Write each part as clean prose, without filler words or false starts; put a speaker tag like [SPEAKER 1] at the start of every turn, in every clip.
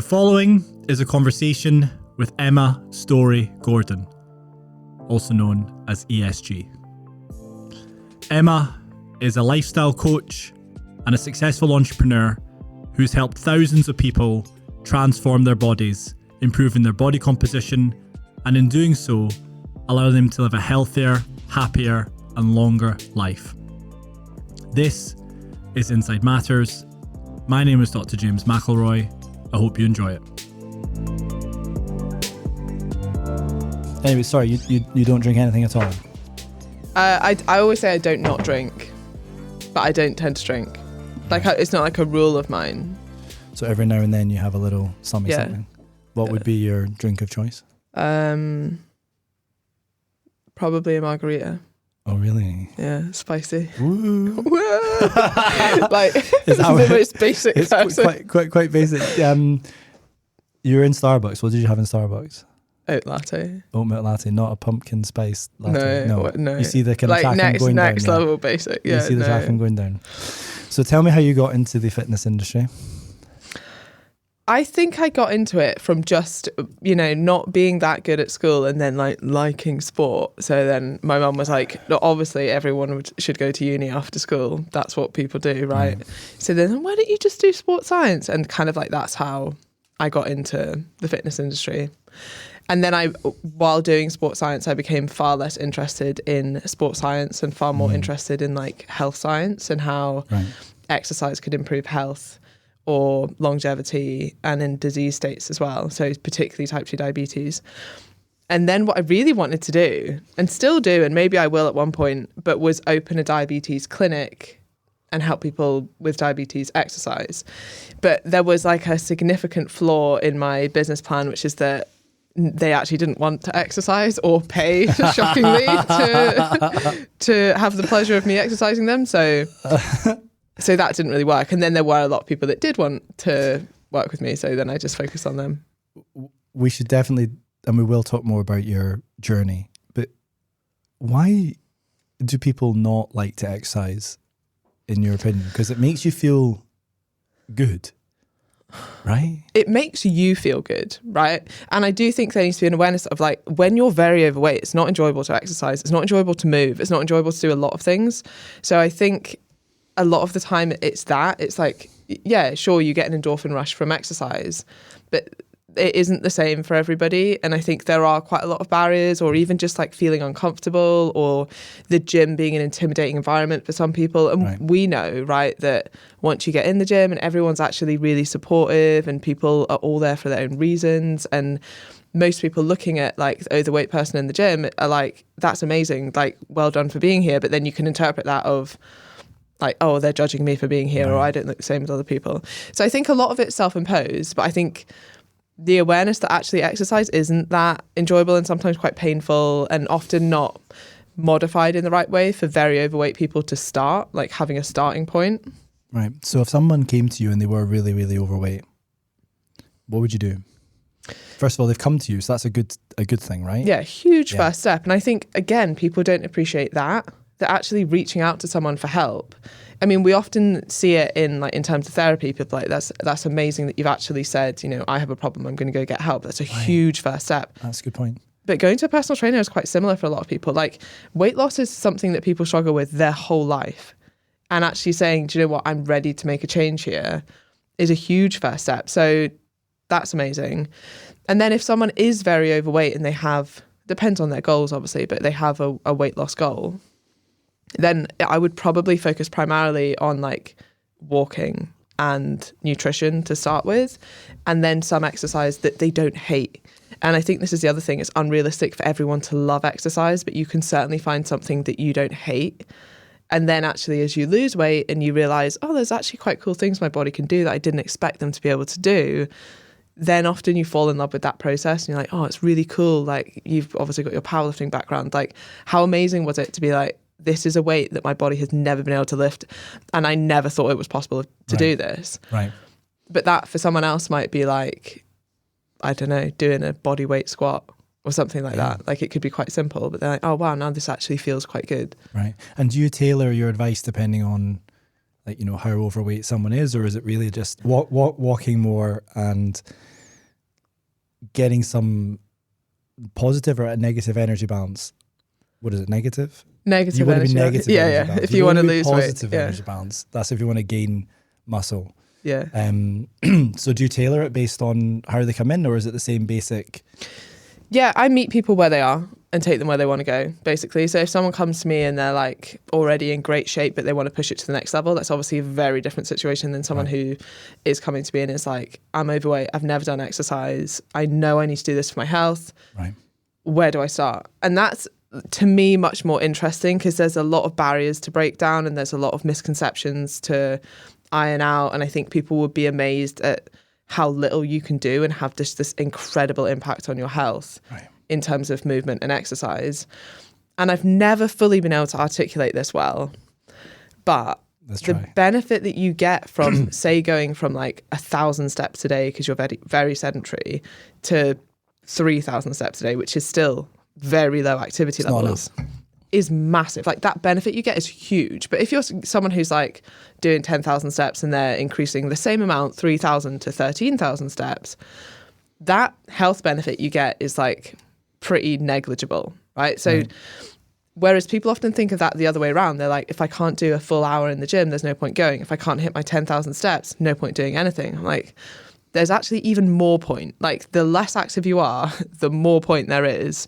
[SPEAKER 1] The following is a conversation with Emma Storey-Gordon, also known as ESG. Emma is a lifestyle coach and a successful entrepreneur who's helped thousands of people transform their bodies, improving their body composition, and in doing so, allow them to live a healthier, happier, and longer life. This is Inside Matters. My name is Dr. James McElroy. I hope you enjoy it.
[SPEAKER 2] Anyway, sorry, you don't drink anything at all?
[SPEAKER 3] I always say I don't not drink, but I don't tend to drink. Like it's not like a rule of mine.
[SPEAKER 2] So every now and then you have a little something. What would be your drink of choice?
[SPEAKER 3] Probably a margarita.
[SPEAKER 2] Oh, really?
[SPEAKER 3] Yeah, spicy.
[SPEAKER 2] Woo.
[SPEAKER 3] Like it's the most basic.
[SPEAKER 2] It's quite basic. You were in Starbucks. What did you have in Starbucks?
[SPEAKER 3] Oat latte.
[SPEAKER 2] Oat milk latte, not a pumpkin spice latte.
[SPEAKER 3] No.
[SPEAKER 2] You see the kind of tracking going down.
[SPEAKER 3] Next level basic. Yeah,
[SPEAKER 2] you see the tracking going down. So tell me how you got into the fitness industry.
[SPEAKER 3] I think I got into it from just, not being that good at school and then liking sport. So then my mum was like, no, obviously everyone should go to uni after school. That's what people do, right? So then why don't you just do sports science? And kind of like that's how I got into the fitness industry. And then while doing sports science, I became far less interested in sports science and far more interested in like health science and how exercise could improve health or longevity and in disease states as well. So particularly type 2 diabetes. And then what I really wanted to do, and still do, and maybe I will at one point, but was open a diabetes clinic and help people with diabetes exercise. But there was like a significant flaw in my business plan, which is that they actually didn't want to exercise or pay, shockingly, to have the pleasure of me exercising them. So that didn't really work. And then there were a lot of people that did want to work with me. So then I just focused on them.
[SPEAKER 2] We should definitely, and we will talk more about your journey, but why do people not like to exercise, in your opinion? Because it makes you feel good, right?
[SPEAKER 3] It makes you feel good, right? And I do think there needs to be an awareness of like, when you're very overweight, it's not enjoyable to exercise. It's not enjoyable to move. It's not enjoyable to do a lot of things. So I think a lot of the time it's like, yeah, sure, you get an endorphin rush from exercise, but it isn't the same for everybody. And I think there are quite a lot of barriers, or even just like feeling uncomfortable, or the gym being an intimidating environment for some people. And we know, right, that once you get in the gym and everyone's actually really supportive and people are all there for their own reasons, and most people looking at like the overweight person in the gym are like, that's amazing, like, well done for being here. But then you can interpret that of like, oh, they're judging me for being here, or I don't look the same as other people. So I think a lot of it's self-imposed, but I think the awareness that actually exercise isn't that enjoyable and sometimes quite painful, and often not modified in the right way for very overweight people to start, like having a starting point.
[SPEAKER 2] Right. So if someone came to you and they were really, really overweight, what would you do? First of all, they've come to you, so that's a good thing, right?
[SPEAKER 3] Yeah, huge first step. And I think, again, people don't appreciate that actually reaching out to someone for help. I mean, we often see it in terms of therapy. People are like, that's amazing that you've actually said, I have a problem, I'm going to go get help. That's a huge first step.
[SPEAKER 2] That's a good point.
[SPEAKER 3] But going to a personal trainer is quite similar for a lot of people. Like, weight loss is something that people struggle with their whole life. And actually saying, do you know what, I'm ready to make a change here, is a huge first step. So that's amazing. And then if someone is very overweight and they have, depends on their goals obviously, but they have a weight loss goal, then I would probably focus primarily on like walking and nutrition to start with, and then some exercise that they don't hate. And I think this is the other thing, it's unrealistic for everyone to love exercise, but you can certainly find something that you don't hate. And then actually as you lose weight and you realize, oh, there's actually quite cool things my body can do that I didn't expect them to be able to do, then often you fall in love with that process and you're like, oh, it's really cool. Like, you've obviously got your powerlifting background. Like, how amazing was it to be like, this is a weight that my body has never been able to lift, and I never thought it was possible to do this.
[SPEAKER 2] Right.
[SPEAKER 3] But that for someone else might be like, I don't know, doing a body weight squat or something like that. Like, it could be quite simple, but they're like, oh wow, now this actually feels quite good.
[SPEAKER 2] Right. And do you tailor your advice depending on like, you know, how overweight someone is, or is it really just walking more and getting some positive or a negative energy balance? What is it, negative?
[SPEAKER 3] Negative
[SPEAKER 2] You want to
[SPEAKER 3] energy.
[SPEAKER 2] be negative energy
[SPEAKER 3] Yeah.
[SPEAKER 2] balance.
[SPEAKER 3] If you want to
[SPEAKER 2] be
[SPEAKER 3] lose weight.
[SPEAKER 2] positive energy balance. That's if you want to gain muscle.
[SPEAKER 3] Yeah.
[SPEAKER 2] So do you tailor it based on how they come in, or is it the same basic?
[SPEAKER 3] Yeah, I meet people where they are and take them where they want to go, basically. So if someone comes to me and they're like already in great shape, but they want to push it to the next level, that's obviously a very different situation than someone who is coming to me and is like, I'm overweight, I've never done exercise, I know I need to do this for my health.
[SPEAKER 2] Right.
[SPEAKER 3] Where do I start? And that's, to me, much more interesting because there's a lot of barriers to break down and there's a lot of misconceptions to iron out. And I think people would be amazed at how little you can do and have this incredible impact on your health in terms of movement and exercise. And I've never fully been able to articulate this well, but the benefit that you get from, say, going from like 1,000 steps a day because you're very, very sedentary to 3,000 steps a day, which is still very low activity levels, is massive. Like that benefit you get is huge. But if you're someone who's like doing 10,000 steps and they're increasing the same amount, 3,000 to 13,000 steps, that health benefit you get is like pretty negligible, right? So whereas people often think of that the other way around, they're like, if I can't do a full hour in the gym, there's no point going. If I can't hit my 10,000 steps, no point doing anything. I'm like, there's actually even more point. Like the less active you are, the more point there is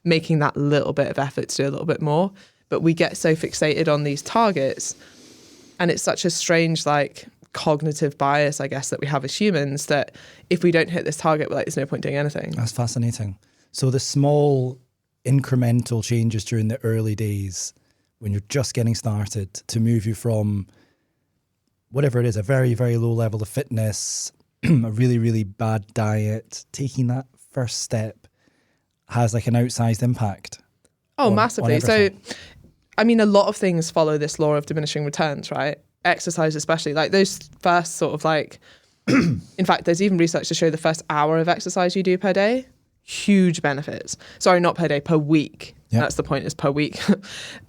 [SPEAKER 3] making that little bit of effort to do a little bit more. But we get so fixated on these targets, and it's such a strange like cognitive bias, I guess, that we have as humans, that if we don't hit this target, we're like, there's no point doing anything.
[SPEAKER 2] That's fascinating. So the small incremental changes during the early days when you're just getting started to move you from whatever it is, a very, very low level of fitness, a really, really bad diet, taking that first step has like an outsized impact.
[SPEAKER 3] Oh, massively. So, I mean, a lot of things follow this law of diminishing returns, right? Exercise especially, like those first sort of like, in fact, there's even research to show the first hour of exercise you do per day, huge benefits. Sorry, not per day, per week. Yep. That's the point, is per week.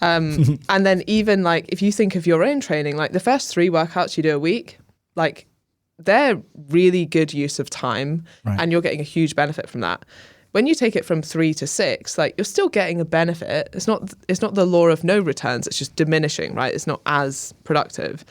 [SPEAKER 3] And then even like, if you think of your own training, like the first 3 workouts you do a week, like they're really good use of time and you're getting a huge benefit from that. When you take it from 3 to 6, like you're still getting a benefit. It's not the law of no returns. It's just diminishing, right? It's not as productive.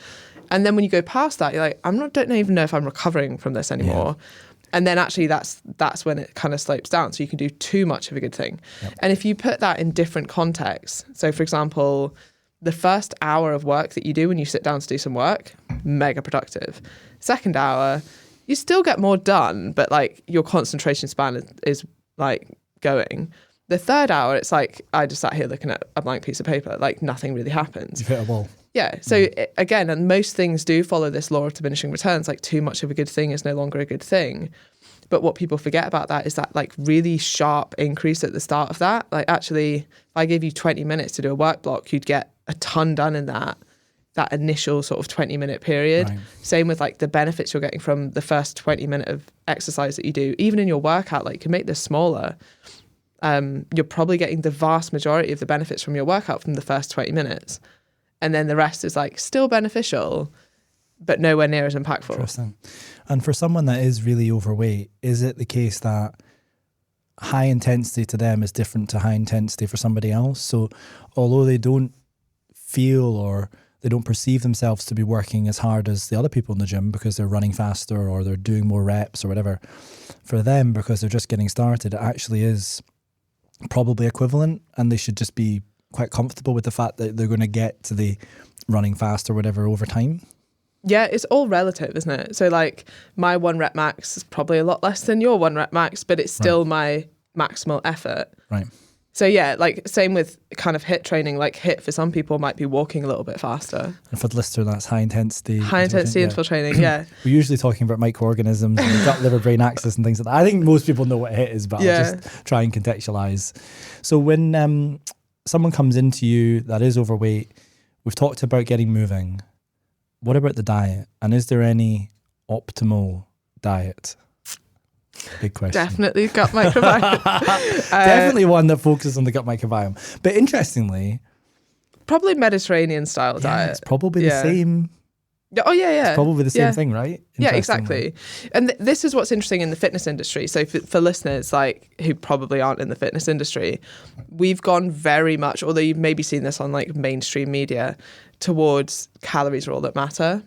[SPEAKER 3] And then when you go past that, you're like, don't even know if I'm recovering from this anymore. Yeah. And then actually that's when it kind of slopes down. So you can do too much of a good thing. Yep. And if you put that in different contexts, so for example, the first hour of work that you do when you sit down to do some work, mega productive. Second hour, you still get more done, but like your concentration span is like going. The third hour, it's like I just sat here looking at a blank piece of paper, like nothing really happens.
[SPEAKER 2] You've hit a wall.
[SPEAKER 3] Yeah. So again, and most things do follow this law of diminishing returns, like too much of a good thing is no longer a good thing. But what people forget about that is that like really sharp increase at the start of that. Like actually, if I gave you 20 minutes to do a work block, you'd get a ton done in that initial sort of 20-minute period. Right. Same with like the benefits you're getting from the first 20 minutes of exercise that you do. Even in your workout, like you can make this smaller. You're probably getting the vast majority of the benefits from your workout from the first 20 minutes. And then the rest is like still beneficial, but nowhere near as impactful.
[SPEAKER 2] Interesting. And for someone that is really overweight, is it the case that high intensity to them is different to high intensity for somebody else? So although they don't feel or they don't perceive themselves to be working as hard as the other people in the gym because they're running faster or they're doing more reps or whatever, for them, because they're just getting started, it actually is probably equivalent, and they should just be quite comfortable with the fact that they're going to get to the running fast or whatever over time.
[SPEAKER 3] Yeah, it's all relative, isn't it? So like my 1 rep max is probably a lot less than your 1 rep max, but it's still my maximal effort.
[SPEAKER 2] Right.
[SPEAKER 3] So yeah, like same with kind of HIIT training, like HIIT for some people might be walking a little bit faster.
[SPEAKER 2] And for the listener, that's high intensity.
[SPEAKER 3] High intensity interval training, yeah.
[SPEAKER 2] We're usually talking about microorganisms and gut, liver, brain axis and things like that. I think most people know what HIIT is, but I'll just try and contextualize. So when someone comes into you that is overweight, we've talked about getting moving. What about the diet? And is there any optimal diet? Big question.
[SPEAKER 3] Definitely gut microbiome.
[SPEAKER 2] Definitely one that focuses on the gut microbiome. But interestingly,
[SPEAKER 3] probably Mediterranean style diet.
[SPEAKER 2] It's probably the same
[SPEAKER 3] Oh, yeah.
[SPEAKER 2] It's probably the same
[SPEAKER 3] Yeah.
[SPEAKER 2] thing, right?
[SPEAKER 3] Yeah,
[SPEAKER 2] Interestingly.
[SPEAKER 3] exactly. And this is what's interesting in the fitness industry. So for listeners like who probably aren't in the fitness industry, we've gone very much, although you've maybe seen this on like mainstream media, towards calories are all that matter.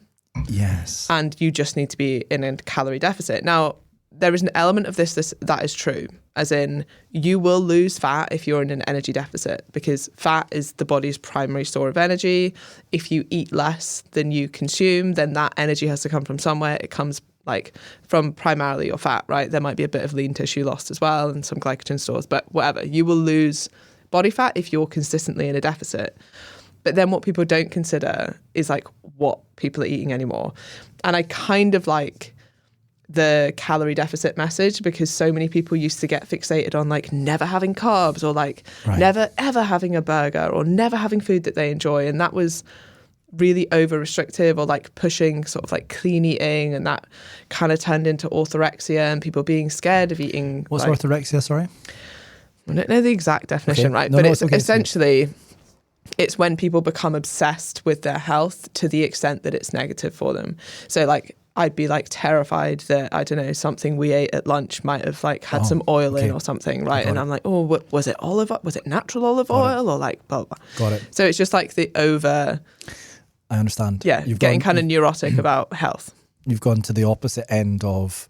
[SPEAKER 2] Yes.
[SPEAKER 3] And you just need to be in a calorie deficit. Now, there is an element of this that is true, as in you will lose fat if you're in an energy deficit, because fat is the body's primary store of energy. If you eat less than you consume, then that energy has to come from somewhere. It comes like from primarily your fat, right? There might be a bit of lean tissue lost as well and some glycogen stores, but whatever. You will lose body fat if you're consistently in a deficit. But then what people don't consider is like what people are eating anymore. And I kind of like the calorie deficit message, because so many people used to get fixated on like never having carbs, or like never ever having a burger, or never having food that they enjoy. And that was really over restrictive, or like pushing sort of like clean eating, and that kind of turned into orthorexia and people being scared of eating.
[SPEAKER 2] What's
[SPEAKER 3] like,
[SPEAKER 2] orthorexia, sorry?
[SPEAKER 3] I don't know the exact definition,
[SPEAKER 2] Okay.
[SPEAKER 3] right?
[SPEAKER 2] No,
[SPEAKER 3] but
[SPEAKER 2] no,
[SPEAKER 3] it's
[SPEAKER 2] okay.
[SPEAKER 3] essentially, it's when people become obsessed with their health to the extent that it's negative for them. So like, I'd be like terrified that, I don't know, something we ate at lunch might have like had some oil in or something, right? And I'm like, oh, was it natural olive oil or like blah, blah.
[SPEAKER 2] Got it.
[SPEAKER 3] So it's just like the over,
[SPEAKER 2] I understand.
[SPEAKER 3] yeah, getting kind of neurotic about health.
[SPEAKER 2] You've gone to the opposite end of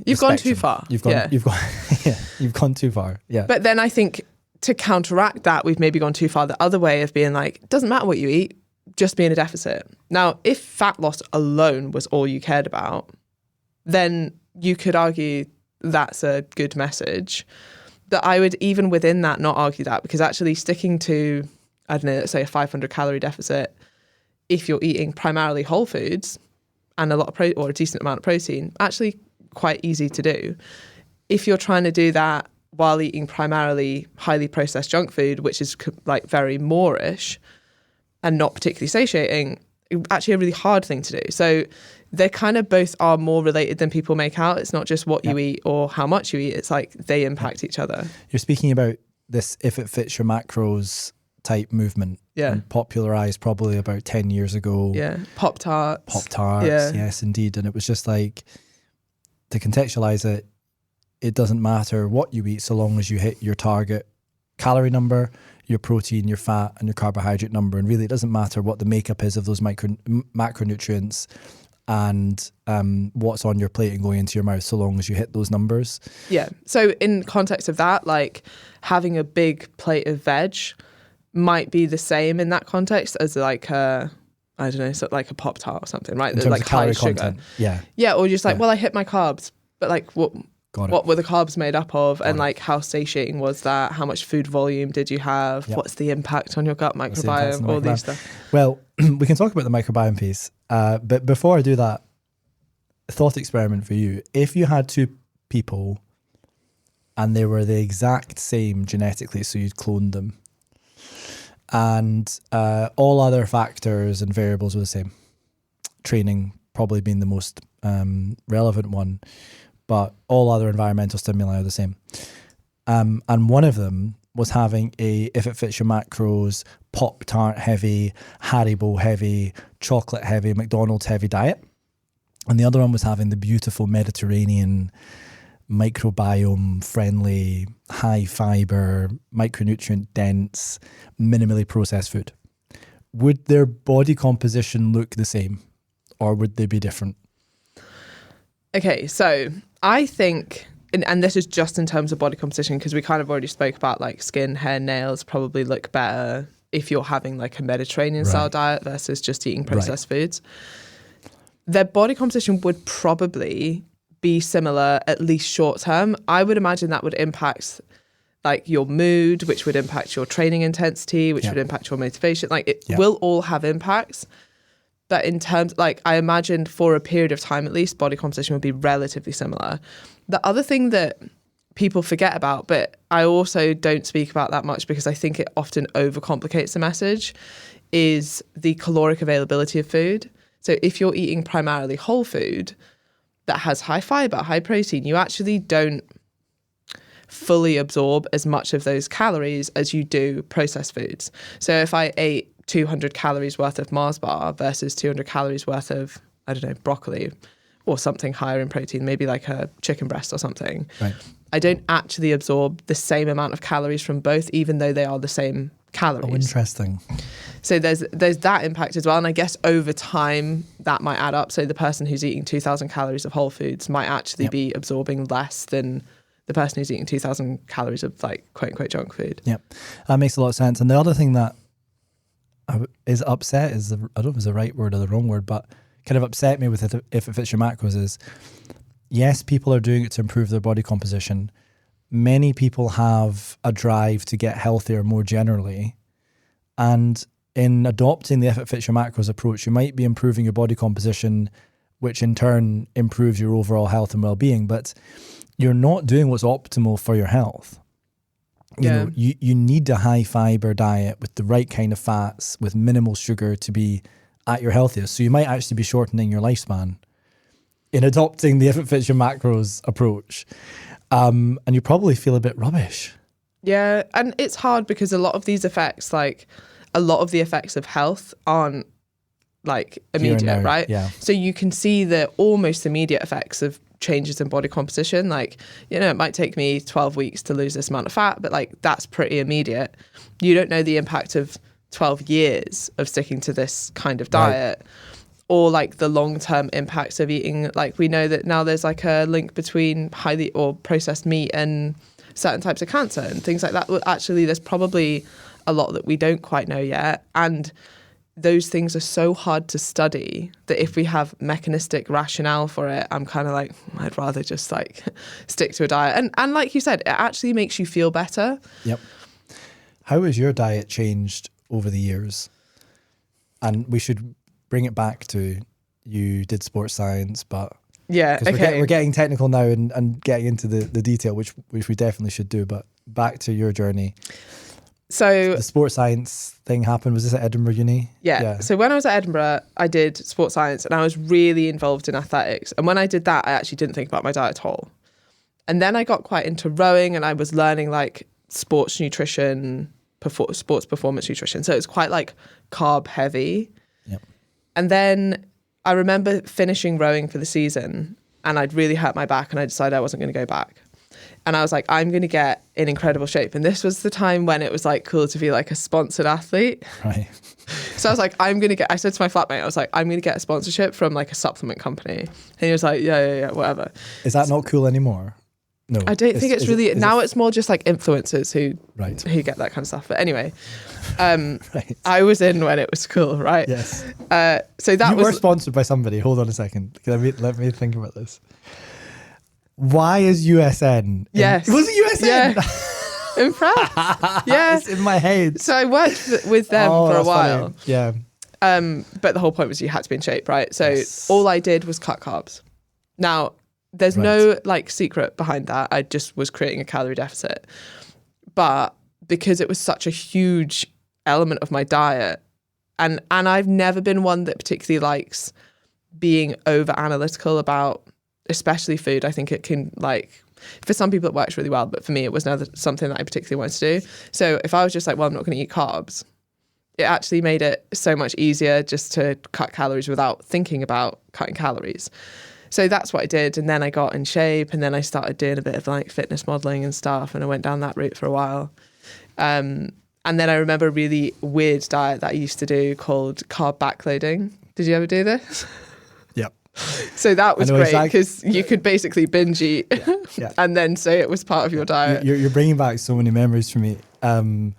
[SPEAKER 3] You've gone too far.
[SPEAKER 2] You've gone too far. Yeah.
[SPEAKER 3] But then I think to counteract that, we've maybe gone too far the other way of being like, it doesn't matter what you eat, just be in a deficit. Now, if fat loss alone was all you cared about, then you could argue that's a good message. But I would, even within that, not argue that, because actually sticking to, I don't know, let's say a 500 calorie deficit, if you're eating primarily whole foods and a lot of or a decent amount of protein, actually quite easy to do. If you're trying to do that while eating primarily highly processed junk food, which is like very Moorish and not particularly satiating, actually a really hard thing to do. So they kind of both are more related than people make out. It's not just what you eat or how much you eat. It's like they impact each other.
[SPEAKER 2] You're speaking about this if it fits your macros type movement.
[SPEAKER 3] Yeah.
[SPEAKER 2] And popularized probably about 10 years ago.
[SPEAKER 3] Yeah. Pop-Tarts.
[SPEAKER 2] Pop-Tarts, yes, indeed. And it was just like, to contextualize it, it doesn't matter what you eat so long as you hit your target calorie number, your protein, your fat, and your carbohydrate number. And really, it doesn't matter what the makeup is of those macronutrients and what's on your plate and going into your mouth, so long as you hit those numbers.
[SPEAKER 3] Yeah. So in context of that, like having a big plate of veg might be the same in that context as like a, I don't know, so like a Pop-Tart or something, right?
[SPEAKER 2] In terms
[SPEAKER 3] like
[SPEAKER 2] of calorie
[SPEAKER 3] high sugar.
[SPEAKER 2] content. Yeah.
[SPEAKER 3] Yeah. Or just like, well, I hit my carbs, but like what were the carbs made up of? And like how satiating was that? How much food volume did you have? What's the impact on your gut microbiome? All these stuff.
[SPEAKER 2] Well, we can talk about the microbiome piece. But before I do that, a thought experiment for you. If you had two people and they were the exact same genetically, so you'd cloned them, and all other factors and variables were the same, training probably being the most relevant one, but all other environmental stimuli are the same. And one of them was having a, if it fits your macros, Pop-Tart heavy, Haribo heavy, chocolate heavy, McDonald's heavy diet. And the other one was having the beautiful Mediterranean, microbiome friendly, high fiber, micronutrient dense, minimally processed food. Would their body composition look the same, or would they be different?
[SPEAKER 3] Okay, so I think, and this is just in terms of body composition, because we kind of already spoke about like skin, hair, nails probably look better if you're having like a Mediterranean style diet versus just eating processed foods. Their body composition would probably be similar, at least short term. I would imagine that would impact like your mood, which would impact your training intensity, which would impact your motivation. Like it will all have impacts. But in terms, like I imagined for a period of time, at least body composition would be relatively similar. The other thing that people forget about, but I also don't speak about that much because I think it often overcomplicates the message, is the caloric availability of food. So if you're eating primarily whole food that has high fiber, high protein, you actually don't fully absorb as much of those calories as you do processed foods. So if I ate 200 calories worth of Mars bar versus 200 calories worth of, I don't know, broccoli or something higher in protein, maybe like a chicken breast or something.
[SPEAKER 2] Right.
[SPEAKER 3] I don't actually absorb the same amount of calories from both, even though they are the same calories.
[SPEAKER 2] Oh, interesting.
[SPEAKER 3] So there's that impact as well. And I guess over time that might add up. So the person who's eating 2,000 calories of whole foods might actually be absorbing less than the person who's eating 2,000 calories of like quote unquote junk food.
[SPEAKER 2] Yep. That makes a lot of sense. And the other thing that is upset is, I don't know if it's the right word or the wrong word, but kind of upset me with it if it fits your macros is, yes, people are doing it to improve their body composition. Many people have a drive to get healthier more generally. And in adopting the if it fits your macros approach, you might be improving your body composition, which in turn improves your overall health and well-being, but you're not doing what's optimal for your health. You know, you need a high fiber diet with the right kind of fats, with minimal sugar to be at your healthiest. So you might actually be shortening your lifespan in adopting the if it fits your macros approach. And you probably feel a bit rubbish.
[SPEAKER 3] Yeah, and it's hard because a lot of these effects, like a lot of the effects of health aren't like immediate, right?
[SPEAKER 2] Yeah.
[SPEAKER 3] So you can see the almost immediate effects of changes in body composition. Like, you know, it might take me 12 weeks to lose this amount of fat, but like that's pretty immediate. You don't know the impact of 12 years of sticking to this kind of diet. Right. Or like the long-term impacts of eating. Like we know that now there's like a link between highly or processed meat and certain types of cancer and things like that. Well, actually, there's probably a lot that we don't quite know yet. And those things are so hard to study that if we have mechanistic rationale for it, I'm kind of like, I'd rather just like stick to a diet. And like you said, it actually makes you feel better.
[SPEAKER 2] Yep. How has your diet changed over the years? And we should bring it back to, you did sports science, but
[SPEAKER 3] yeah, okay.
[SPEAKER 2] We're getting technical now and getting into the detail, which we definitely should do. But back to your journey.
[SPEAKER 3] So
[SPEAKER 2] the sports science thing happened. Was this at Edinburgh Uni?
[SPEAKER 3] Yeah. So when I was at Edinburgh, I did sports science and I was really involved in athletics. And when I did that, I actually didn't think about my diet at all. And then I got quite into rowing and I was learning like sports nutrition, sports performance nutrition. So it's quite like carb heavy.
[SPEAKER 2] Yep.
[SPEAKER 3] And then I remember finishing rowing for the season and I'd really hurt my back and I decided I wasn't going to go back. And I was like, I'm going to get in incredible shape. And this was the time when it was like cool to be like a sponsored athlete.
[SPEAKER 2] Right.
[SPEAKER 3] So I was like, I said to my flatmate, I was like, I'm going to get a sponsorship from like a supplement company. And he was like, yeah, whatever.
[SPEAKER 2] Is that not cool anymore? No.
[SPEAKER 3] I don't think it's really, now it's more just like influencers who get that kind of stuff. But anyway,
[SPEAKER 2] right.
[SPEAKER 3] I was in when it was cool, right?
[SPEAKER 2] Yes.
[SPEAKER 3] So that
[SPEAKER 2] you were sponsored by somebody. Hold on a second. Let me think about this. Why is USN?
[SPEAKER 3] Yes.
[SPEAKER 2] Was it USN?
[SPEAKER 3] Yeah. Impressed. Yeah.
[SPEAKER 2] It's in my head.
[SPEAKER 3] So I worked with them for a while.
[SPEAKER 2] Funny. Yeah.
[SPEAKER 3] But the whole point was you had to be in shape, right? So all I did was cut carbs. Now, there's no like secret behind that. I just was creating a calorie deficit. But because it was such a huge element of my diet, and I've never been one that particularly likes being over analytical about especially food. I think it can, like, for some people it works really well, but for me it was never something that I particularly wanted to do. So if I was just like, well, I'm not going to eat carbs, it actually made it so much easier just to cut calories without thinking about cutting calories. So that's what I did. And then I got in shape and then I started doing a bit of like fitness modeling and stuff. And I went down that route for a while. And then I remember a really weird diet that I used to do called carb backloading. Did you ever do this?
[SPEAKER 2] Yep.
[SPEAKER 3] So that was great because you could basically binge eat and then say it was part of your diet.
[SPEAKER 2] You're bringing back so many memories for me. Now,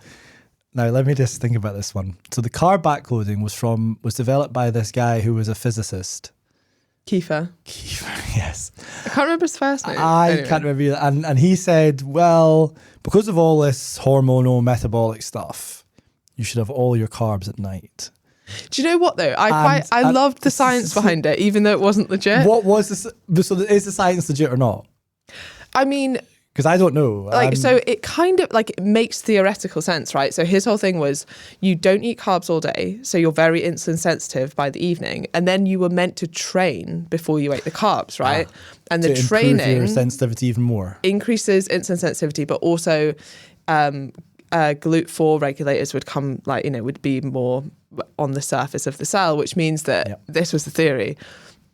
[SPEAKER 2] let me just think about this one. So the carb backloading was developed by this guy who was a physicist.
[SPEAKER 3] Kiefer,
[SPEAKER 2] yes.
[SPEAKER 3] I can't remember his first name.
[SPEAKER 2] Anyway. Can't remember either. And he said, well, because of all this hormonal metabolic stuff, you should have all your carbs at night.
[SPEAKER 3] Do you know what though? I loved the science behind it, even though it wasn't legit.
[SPEAKER 2] What was this? So is the science legit or not?
[SPEAKER 3] I mean,
[SPEAKER 2] because I don't know.
[SPEAKER 3] So it kind of like it makes theoretical sense, right? So his whole thing was you don't eat carbs all day, so you're very insulin sensitive by the evening, and then you were meant to train before you ate the carbs, right? And the training
[SPEAKER 2] improve your sensitivity even more
[SPEAKER 3] increases insulin sensitivity, but also GLUT4 regulators would come, like, you know, would be more on the surface of the cell, which means that
[SPEAKER 2] Yep.
[SPEAKER 3] this was the theory.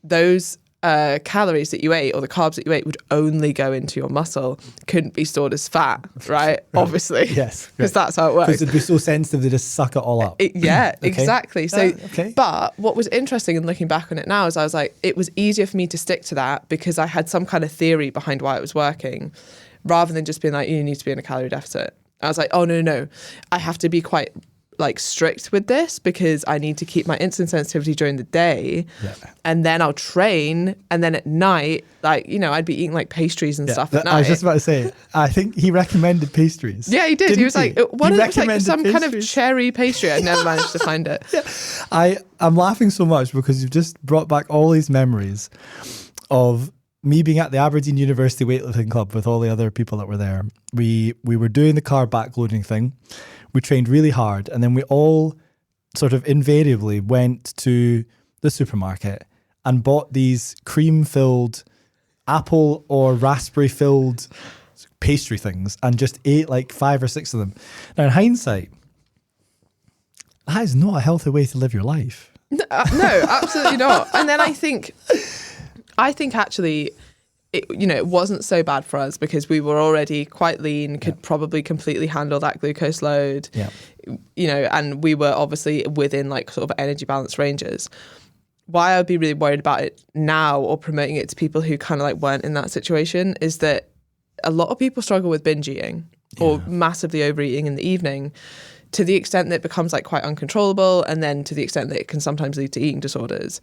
[SPEAKER 3] Those calories that you ate or the carbs that you ate would only go into your muscle, couldn't be stored as fat, right? Obviously.
[SPEAKER 2] Yes.
[SPEAKER 3] Because that's how it works.
[SPEAKER 2] Because it'd be so sensitive, they just suck it all up.
[SPEAKER 3] Yeah,
[SPEAKER 2] Okay.
[SPEAKER 3] exactly. So,
[SPEAKER 2] okay.
[SPEAKER 3] but what was interesting in looking back on it now is I was like, it was easier for me to stick to that because I had some kind of theory behind why it was working, rather than just being like, you need to be in a calorie deficit. I was like, oh, no, I have to be quite like strict with this because I need to keep my insulin sensitivity during the day, and then I'll train, and then at night, like, you know, I'd be eating like pastries and stuff at night.
[SPEAKER 2] I was just about to say, I think he recommended pastries.
[SPEAKER 3] Yeah, he did.
[SPEAKER 2] Didn't
[SPEAKER 3] He was like, one of them was like some kind of
[SPEAKER 2] pastries.
[SPEAKER 3] cherry pastry. I never managed to find it.
[SPEAKER 2] I'm laughing so much because you've just brought back all these memories of me being at the Aberdeen University weightlifting club with all the other people that were there. We were doing the carb backloading thing. We trained really hard, and then we all sort of invariably went to the supermarket and bought these cream-filled, apple or raspberry-filled pastry things and just ate like 5 or 6 of them. Now, in hindsight, that is not a healthy way to live your life.
[SPEAKER 3] No, absolutely not. And then I think actually, it wasn't so bad for us because we were already quite lean, could probably completely handle that glucose load, and we were obviously within like sort of energy balance ranges. Why I'd be really worried about it now or promoting it to people who kind of like weren't in that situation is that a lot of people struggle with binge eating or massively overeating in the evening, to the extent that it becomes like quite uncontrollable, and then to the extent that it can sometimes lead to eating disorders.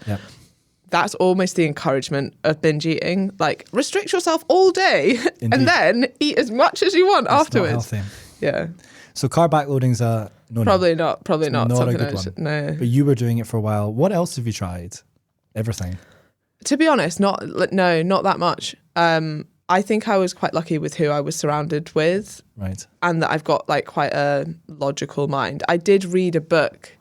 [SPEAKER 3] That's almost the encouragement of binge eating. Like, restrict yourself all day and then eat as much as you want afterwards.
[SPEAKER 2] Not healthy.
[SPEAKER 3] Yeah.
[SPEAKER 2] So carb backloading's a no.
[SPEAKER 3] Probably not. Probably not.
[SPEAKER 2] Not a
[SPEAKER 3] Something
[SPEAKER 2] good
[SPEAKER 3] I should,
[SPEAKER 2] one.
[SPEAKER 3] no.
[SPEAKER 2] But you were doing it for a while. What else have you tried? Everything.
[SPEAKER 3] To be honest, not that much. I think I was quite lucky with who I was surrounded with.
[SPEAKER 2] Right.
[SPEAKER 3] And that I've got like quite a logical mind. I did read a book.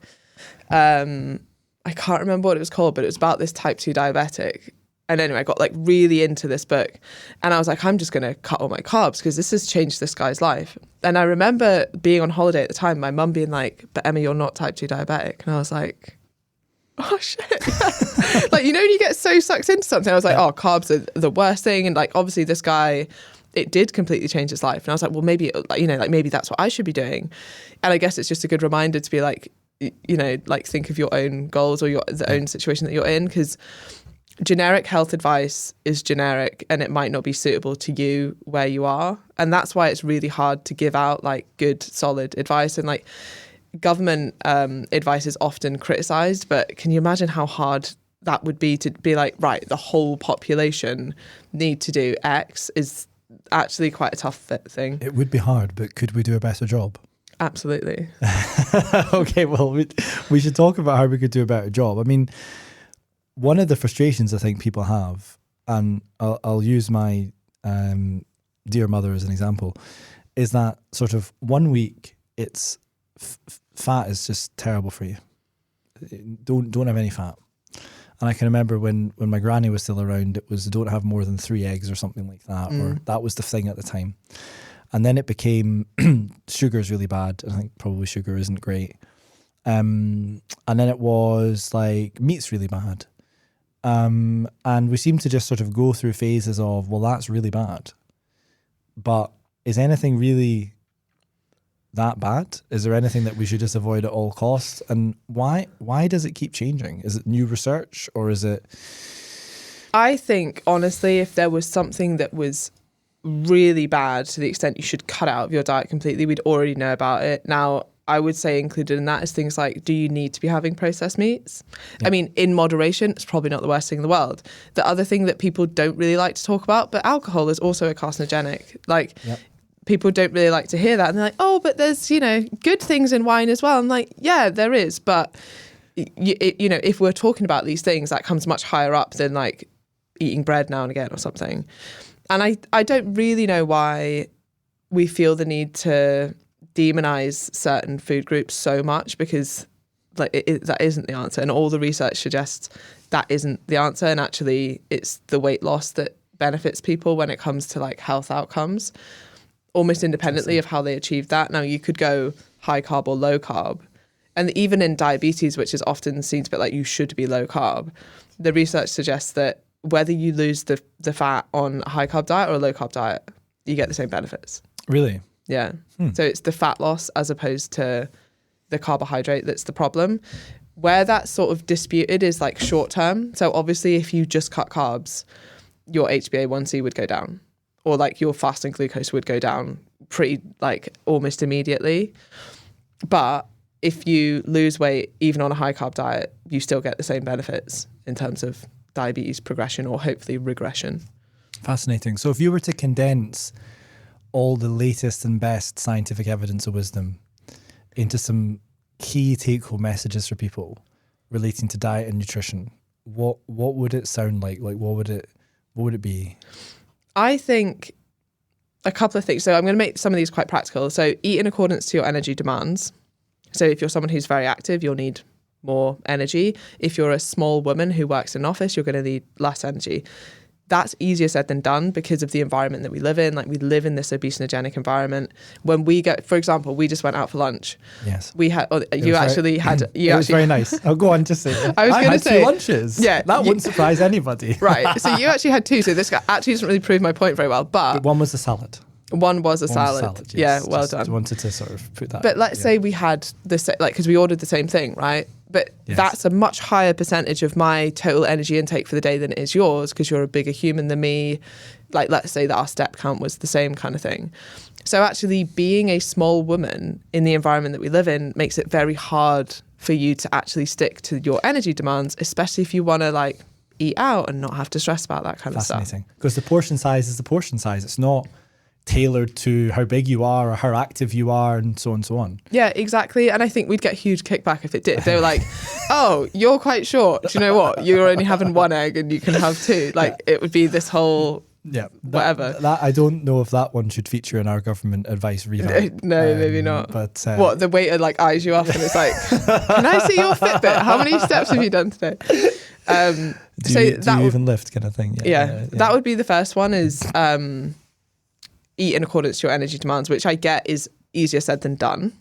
[SPEAKER 3] I can't remember what it was called, but it was about this type 2 diabetic. And anyway, I got like really into this book, and I was like, I'm just going to cut all my carbs because this has changed this guy's life. And I remember being on holiday at the time, my mum being like, but Emma, you're not type 2 diabetic. And I was like, oh shit. Like, you know, when you get so sucked into something, I was like, oh, carbs are the worst thing. And like, obviously this guy, it did completely change his life. And I was like, well, maybe, maybe that's what I should be doing. And I guess it's just a good reminder to be like, you know, like think of your own goals or the own situation that you're in, because generic health advice is generic and it might not be suitable to you where you are. And that's why it's really hard to give out like good, solid advice. And like government advice is often criticized, but can you imagine how hard that would be to be like, right, the whole population need to do X is actually quite a tough thing.
[SPEAKER 2] It would be hard, but could we do a better job?
[SPEAKER 3] Absolutely.
[SPEAKER 2] Okay, well, we should talk about how we could do a better job. I mean, one of the frustrations I think people have, and I'll use my dear mother as an example, is that sort of 1 week it's fat is just terrible for you. Don't have any fat. And I can remember when my granny was still around, it was don't have more than 3 eggs or something like that, or that was the thing at the time. And then it became sugar's really bad. I think probably sugar isn't great. And then it was like meat's really bad. And we seem to just sort of go through phases of, well, that's really bad. But is anything really that bad? Is there anything that we should just avoid at all costs? And why does it keep changing? Is it new research or is it?
[SPEAKER 3] I think, honestly, if there was something that was really bad to the extent you should cut out of your diet completely, we'd already know about it. Now, I would say included in that is things like, do you need to be having processed meats? Yeah. I mean, in moderation, it's probably not the worst thing in the world. The other thing that people don't really like to talk about, but alcohol is also a carcinogenic. Like, people don't really like to hear that. And they're like, oh, but there's, good things in wine as well. I'm like, yeah, there is. But, if we're talking about these things, that comes much higher up than like eating bread now and again or something. And I don't really know why we feel the need to demonize certain food groups so much, because like that isn't the answer. And all the research suggests that isn't the answer. And actually it's the weight loss that benefits people when it comes to like health outcomes, almost independently of how they achieve that. Now you could go high carb or low carb. And even in diabetes, which is often seen to be like you should be low carb, the research suggests that whether you lose the fat on a high carb diet or a low carb diet, you get the same benefits.
[SPEAKER 2] Really?
[SPEAKER 3] Yeah. So it's the fat loss as opposed to the carbohydrate that's the problem. Where that's sort of disputed is like short term. So obviously if you just cut carbs, your HbA1c would go down, or like your fasting glucose would go down pretty like almost immediately. But if you lose weight, even on a high carb diet, you still get the same benefits in terms of diabetes progression or hopefully regression.
[SPEAKER 2] Fascinating. So if you were to condense all the latest and best scientific evidence of wisdom into some key take-home messages for people relating to diet and nutrition, what would it sound like? Like what would it be?
[SPEAKER 3] I think a couple of things. So I'm going to make some of these quite practical. So eat in accordance to your energy demands. So if you're someone who's very active, you'll need more energy. If you're a small woman who works in an office, you're going to need less energy. That's easier said than done because of the environment that we live in. Like we live in this obesogenic environment. When we get, for example, we just went out for lunch.
[SPEAKER 2] Yes.
[SPEAKER 3] We had, you actually had,
[SPEAKER 2] it was very nice. Oh, go on, just say it. I had two lunches.
[SPEAKER 3] Yeah.
[SPEAKER 2] That wouldn't surprise anybody.
[SPEAKER 3] Right. So you actually had two. So this guy actually doesn't really prove my point very well, but
[SPEAKER 2] one was a salad.
[SPEAKER 3] One was a salad.
[SPEAKER 2] Yes.
[SPEAKER 3] Yeah, well
[SPEAKER 2] just
[SPEAKER 3] done.
[SPEAKER 2] Wanted to sort of put that.
[SPEAKER 3] But let's say we had this, like, because we ordered the same thing, right? But that's a much higher percentage of my total energy intake for the day than it is yours because you're a bigger human than me. Like, let's say that our step count was the same kind of thing. So actually being a small woman in the environment that we live in makes it very hard for you to actually stick to your energy demands, especially if you want to like eat out and not have to stress about that kind of stuff.
[SPEAKER 2] Fascinating. Because the portion size is the portion size. It's not tailored to how big you are or how active you are and so on and so on.
[SPEAKER 3] Yeah, exactly. And I think we'd get huge kickback if it did. If they were like, oh, you're quite short. Do you know what? You're only having one egg and you can have two. Like it would be this whole whatever.
[SPEAKER 2] That I don't know if that one should feature in our government advice readout.
[SPEAKER 3] No, maybe not.
[SPEAKER 2] But
[SPEAKER 3] what, the waiter like eyes you up and it's like, can I see your Fitbit? How many steps have you done today?
[SPEAKER 2] Do you even lift kind of thing?
[SPEAKER 3] Yeah. That would be the first one is eat in accordance to your energy demands, which I get is easier said than done.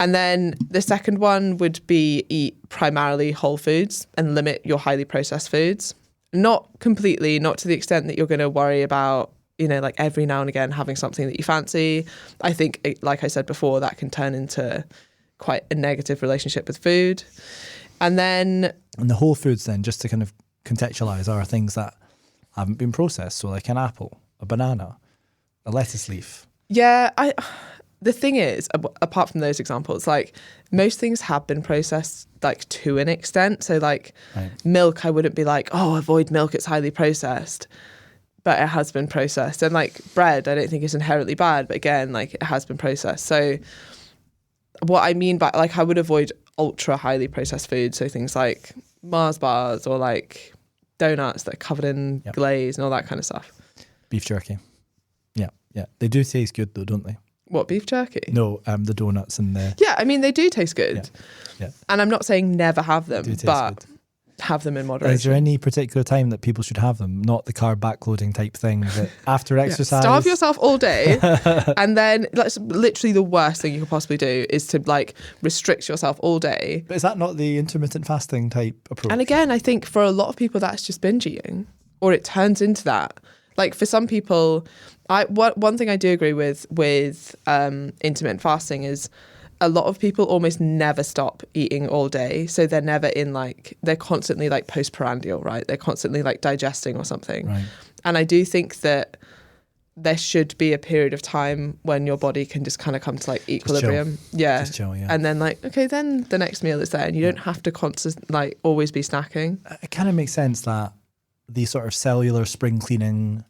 [SPEAKER 3] And then the second one would be eat primarily whole foods and limit your highly processed foods. Not completely, not to the extent that you're going to worry about, you know, like every now and again having something that you fancy. I think, like I said before, that can turn into quite a negative relationship with food. And then...
[SPEAKER 2] And the whole foods then, just to kind of contextualize, are things that haven't been processed. So like an apple, a banana, a lettuce leaf.
[SPEAKER 3] Yeah, the thing is, apart from those examples, like most things have been processed like to an extent. So like milk, I wouldn't be like, oh, avoid milk, it's highly processed. But it has been processed. And like bread, I don't think is inherently bad, but again, like it has been processed. So what I mean by like I would avoid ultra highly processed food. So things like Mars bars or like donuts that are covered in glaze and all that kind of stuff.
[SPEAKER 2] Beef jerky. Yeah, they do taste good though, don't they?
[SPEAKER 3] What, beef jerky?
[SPEAKER 2] No, the donuts and the...
[SPEAKER 3] Yeah, I mean, they do taste good.
[SPEAKER 2] Yeah.
[SPEAKER 3] And I'm not saying never have them, but have them in moderation.
[SPEAKER 2] Is there any particular time that people should have them? Not the carb backloading type thing, that after exercise...
[SPEAKER 3] Starve yourself all day, and then that's literally the worst thing you could possibly do is to like restrict yourself all day.
[SPEAKER 2] But is that not the intermittent fasting type approach?
[SPEAKER 3] And again, I think for a lot of people, that's just binge eating, or it turns into that. Like for some people... One thing I do agree with intermittent fasting is a lot of people almost never stop eating all day. So they're never in like, they're constantly like postprandial, right? They're constantly like digesting or something.
[SPEAKER 2] Right.
[SPEAKER 3] And I do think that there should be a period of time when your body can just kind of come to like equilibrium. Yeah.
[SPEAKER 2] Just chill, yeah.
[SPEAKER 3] And then like, okay, then the next meal is there and you don't have to constantly like always be snacking.
[SPEAKER 2] It kind of makes sense that the sort of cellular spring cleaning,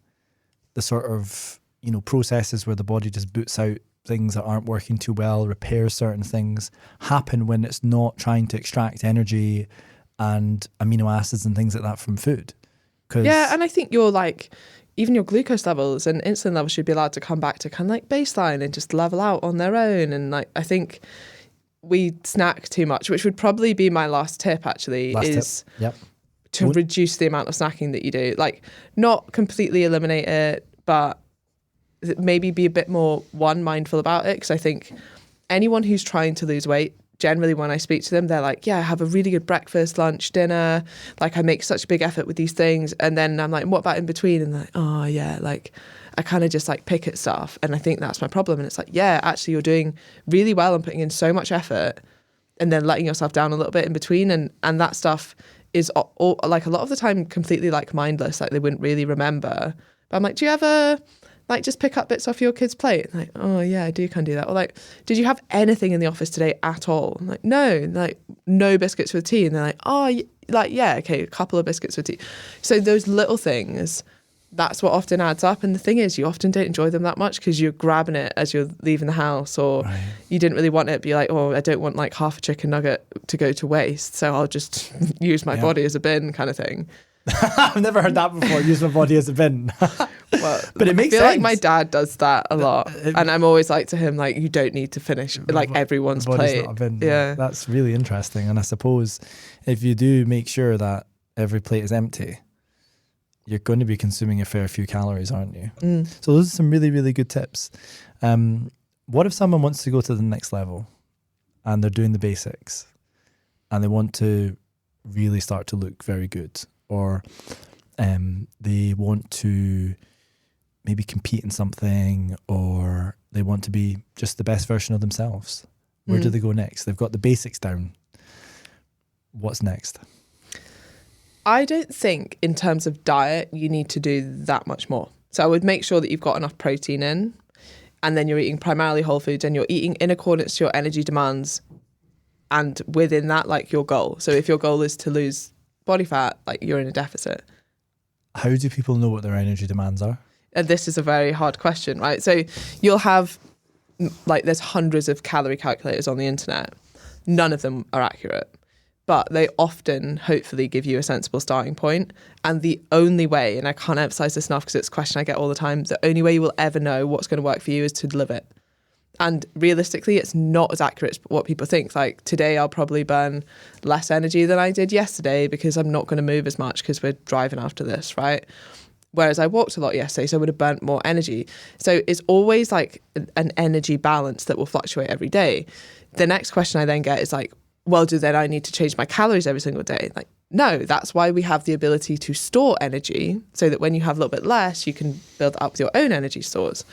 [SPEAKER 2] the sort of, you know, processes where the body just boots out things that aren't working too well, repairs certain things, happen when it's not trying to extract energy and amino acids and things like that from food.
[SPEAKER 3] Yeah, and I think you're like, even your glucose levels and insulin levels should be allowed to come back to kind of like baseline and just level out on their own. And like, I think we snack too much, which would probably be my last tip actually, to reduce the amount of snacking that you do. Like, not completely eliminate it, but maybe be a bit more mindful about it. Because I think anyone who's trying to lose weight generally when I speak to them, they're like, yeah, I have a really good breakfast, lunch, dinner. Like I make such a big effort with these things. And then I'm like, what about in between? And they're like, oh yeah, like I kind of just like pick at stuff. And I think that's my problem. And it's like, yeah, actually you're doing really well and putting in so much effort and then letting yourself down a little bit in between. And that stuff is all, like a lot of the time completely like mindless, like they wouldn't really remember. But I'm like, do you ever like just pick up bits off your kid's plate? Like, oh yeah, I do kind of do that. Or like, did you have anything in the office today at all? I'm like, no, like no biscuits with tea. And they're like, oh, like, yeah, okay, a couple of biscuits with tea. So those little things, that's what often adds up. And the thing is, you often don't enjoy them that much because you're grabbing it as you're leaving the house, or you didn't really want it, but you're like, oh, I don't want like half a chicken nugget to go to waste, so I'll just use my body as a bin kind of thing.
[SPEAKER 2] I've never heard that before. Use my body as a bin.
[SPEAKER 3] Well,
[SPEAKER 2] but it makes sense.
[SPEAKER 3] I feel like my dad does that a lot, and I'm always like to him, like, you don't need to finish like everyone's plate.
[SPEAKER 2] Not a bin.
[SPEAKER 3] Yeah,
[SPEAKER 2] that's really interesting. And I suppose if you do make sure that every plate is empty, you're going to be consuming a fair few calories, aren't you? So those are some really, really good tips. What if someone wants to go to the next level and they're doing the basics and they want to really start to look very good, or they want to maybe compete in something, or they want to be just the best version of themselves? Where do they go next? They've got the basics down. What's next?
[SPEAKER 3] I don't think in terms of diet, you need to do that much more. So I would make sure that you've got enough protein in, and then you're eating primarily whole foods and you're eating in accordance to your energy demands. And within that, like your goal. So if your goal is to lose body fat, like you're in a deficit.
[SPEAKER 2] How do people know what their energy demands are?
[SPEAKER 3] And this is a very hard question, right? So you'll have, like, there's hundreds of calorie calculators on the internet. None of them are accurate, but they often hopefully give you a sensible starting point. And the only way, and I can't emphasize this enough because it's a question I get all the time, the only way you will ever know what's going to work for you is to live it. And realistically, it's not as accurate as what people think. Like today, I'll probably burn less energy than I did yesterday because I'm not going to move as much because we're driving after this, right? Whereas I walked a lot yesterday, so I would have burnt more energy. So it's always like an energy balance that will fluctuate every day. The next question I then get is like, well, do then I need to change my calories every single day? Like, no, that's why we have the ability to store energy so that when you have a little bit less, you can build up your own energy stores.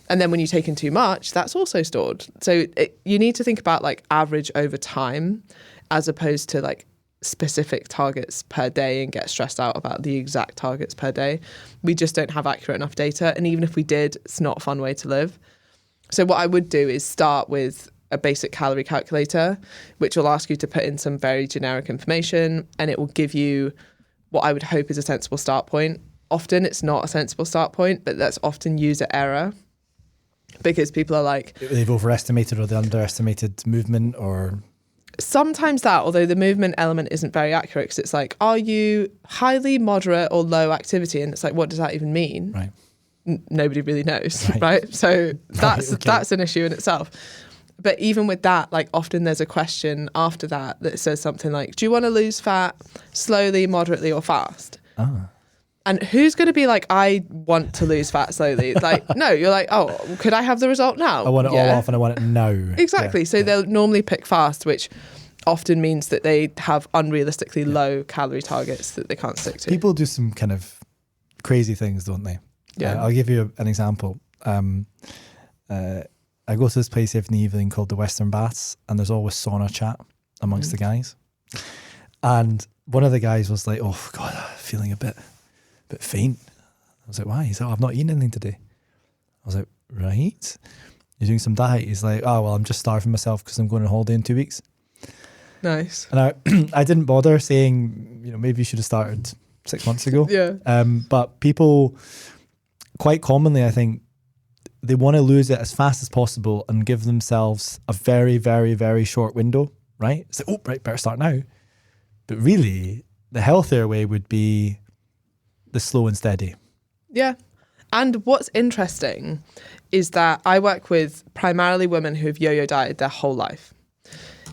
[SPEAKER 3] And then when you take in too much, that's also stored. So you need to think about like average over time as opposed to like specific targets per day and get stressed out about the exact targets per day. We just don't have accurate enough data. And even if we did, it's not a fun way to live. So what I would do is start with a basic calorie calculator, which will ask you to put in some very generic information, and it will give you what I would hope is a sensible start point. Often it's not a sensible start point, but that's often user error. Because people are like,
[SPEAKER 2] they've overestimated or they underestimated movement, or
[SPEAKER 3] sometimes that, although the movement element isn't very accurate because it's like, are you highly, moderate or low activity? And it's like, what does that even mean?
[SPEAKER 2] Right.
[SPEAKER 3] Nobody really knows, right? So that's an issue in itself. But even with that, like often there's a question after that says something like, do you want to lose fat slowly, moderately or fast? And who's going to be like, I want to lose fat slowly? Like, no, you're like, oh, could I have the result now?
[SPEAKER 2] I want it all off and I want it now.
[SPEAKER 3] Exactly. So they'll normally pick fast, which often means that they have unrealistically low calorie targets that they can't stick to.
[SPEAKER 2] People do some kind of crazy things, don't they?
[SPEAKER 3] Yeah.
[SPEAKER 2] I'll give you an example. I go to this place every evening called the Western Baths, and there's always sauna chat amongst the guys. And one of the guys was like, oh, God, I'm feeling a bit faint. I was like, why? He's like, I've not eaten anything today. I was like, right. You're doing some diet? He's like, oh, well, I'm just starving myself because I'm going on holiday in 2 weeks.
[SPEAKER 3] Nice.
[SPEAKER 2] And I didn't bother saying, maybe you should have started 6 months ago.
[SPEAKER 3] Yeah.
[SPEAKER 2] But people, quite commonly, I think, they want to lose it as fast as possible and give themselves a very, very, very short window, right? It's like, oh, right, better start now. But really, the healthier way would be the slow and steady. Yeah.
[SPEAKER 3] And what's interesting is that I work with primarily women who have yo-yo dieted their whole life.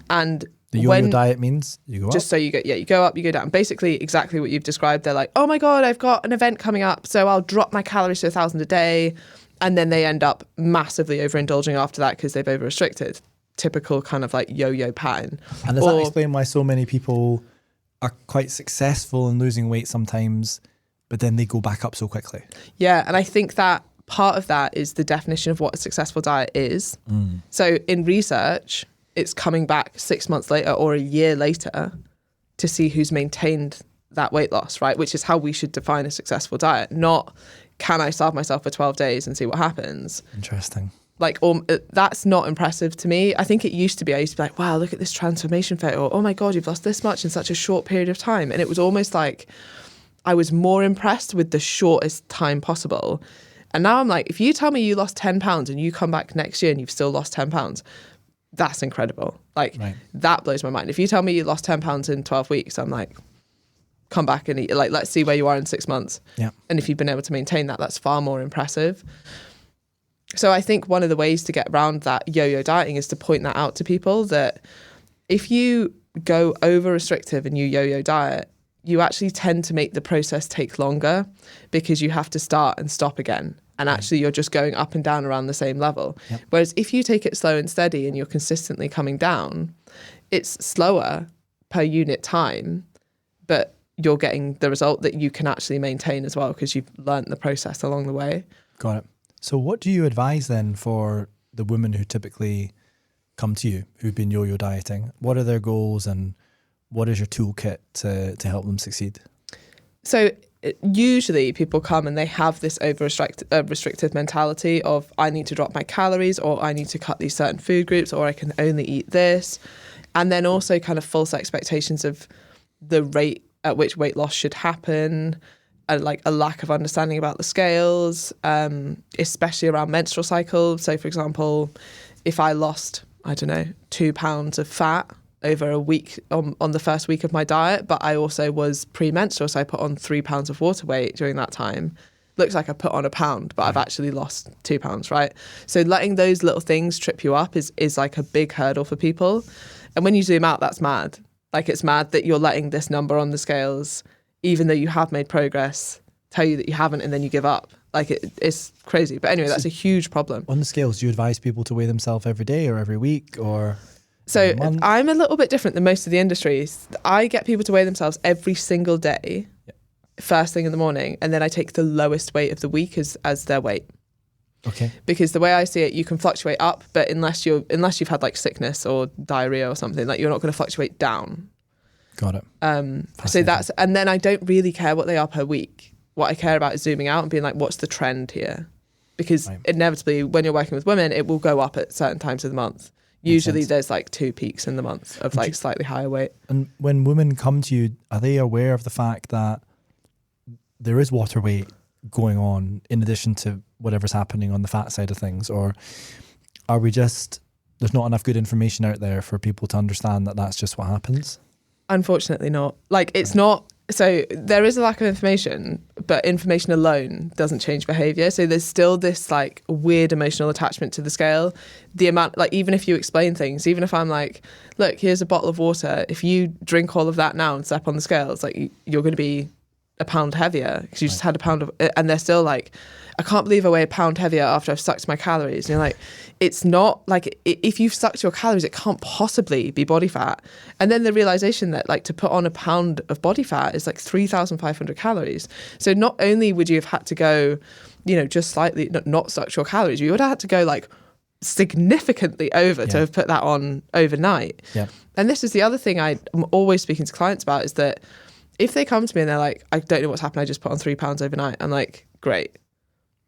[SPEAKER 3] And
[SPEAKER 2] the yo-yo diet means you go up?
[SPEAKER 3] Just so you go up, you go down. Basically exactly what you've described. They're like, oh my God, I've got an event coming up, so I'll drop my calories to 1,000 a day. And then they end up massively overindulging after that because they've over-restricted. typical kind of like yo-yo pattern.
[SPEAKER 2] And does that explain why so many people are quite successful in losing weight sometimes, but then they go back up so quickly?
[SPEAKER 3] Yeah, and I think that part of that is the definition of what a successful diet is. So in research, it's coming back 6 months later or a year later to see who's maintained that weight loss, right? Which is how we should define a successful diet, not can I starve myself for 12 days and see what happens.
[SPEAKER 2] Interesting.
[SPEAKER 3] Like, that's not impressive to me. I think it used to be, I used to be like, wow, look at this transformation photo. Or, oh my God, you've lost this much in such a short period of time. And it was almost like I was more impressed with the shortest time possible. And now I'm like, if you tell me you lost 10 pounds and you come back next year and you've still lost 10 pounds, that's incredible. Like, that blows my mind. If you tell me you lost 10 pounds in 12 weeks, I'm like, come back and eat. Like, let's see where you are in 6 months.
[SPEAKER 2] Yeah.
[SPEAKER 3] And if you've been able to maintain that, that's far more impressive. So I think one of the ways to get around that yo-yo dieting is to point that out to people, that if you go over restrictive and you yo-yo diet, you actually tend to make the process take longer because you have to start and stop again. And actually you're just going up and down around the same level. Yep. Whereas if you take it slow and steady and you're consistently coming down, it's slower per unit time, but you're getting the result that you can actually maintain as well because you've learnt the process along the way.
[SPEAKER 2] Got it. So what do you advise then for the women who typically come to you, who've been yo-yo dieting? What are their goals and what is your toolkit to help them succeed? So
[SPEAKER 3] usually people come and they have this restrictive mentality of I need to drop my calories, or I need to cut these certain food groups, or I can only eat this. And then also kind of false expectations of the rate at which weight loss should happen, like a lack of understanding about the scales, especially around menstrual cycle. So for example, if I lost, 2 pounds of fat over a week on the first week of my diet, but I also was premenstrual, so I put on 3 pounds of water weight during that time. Looks like I put on a pound, but I've actually lost 2 pounds, right? So letting those little things trip you up is like a big hurdle for people. And when you zoom out, that's mad. Like, it's mad that you're letting this number on the scales, even though you have made progress, tell you that you haven't, and then you give up. Like, it's crazy. But anyway, that's a huge problem.
[SPEAKER 2] On the scales, do you advise people to weigh themselves every day or every week or...
[SPEAKER 3] So I'm a little bit different than most of the industries. I get people to weigh themselves every single day, first thing in the morning, and then I take the lowest weight of the week as their weight.
[SPEAKER 2] Okay. Because
[SPEAKER 3] the way I see it, you can fluctuate up, but unless you've had like sickness or diarrhea or something, like you're not going to fluctuate down.
[SPEAKER 2] Got it.
[SPEAKER 3] So and then I don't really care what they are per week. What I care about is zooming out and being like, what's the trend here? Because inevitably, when you're working with women, it will go up at certain times of the month. Usually there's like 2 peaks in the month of like slightly higher weight.
[SPEAKER 2] And when women come to you, are they aware of the fact that there is water weight going on in addition to whatever's happening on the fat side of things? Or are we just, there's not enough good information out there for people to understand that that's just what happens?
[SPEAKER 3] Unfortunately not. Like, it's not, so there is a lack of information, but information alone doesn't change behavior. So there's still this like weird emotional attachment to the scale. The amount, like, even if you explain things, even if I'm like, look, here's a bottle of water, if you drink all of that now and step on the scale, it's like you're going to be a pound heavier because you just had a pound of, and they're still like, I can't believe I weigh a pound heavier after I've sucked my calories. And you're like, it's not like, if you've sucked your calories, it can't possibly be body fat. And then the realization that like to put on a pound of body fat is like 3,500 calories. So not only would you have had to go, just slightly not suck your calories, you would have had to go like significantly over to have put that on overnight. Yeah. And this is the other thing I'm always speaking to clients about, is that if they come to me and they're like, I don't know what's happened, I just put on 3 pounds overnight. I'm like, great.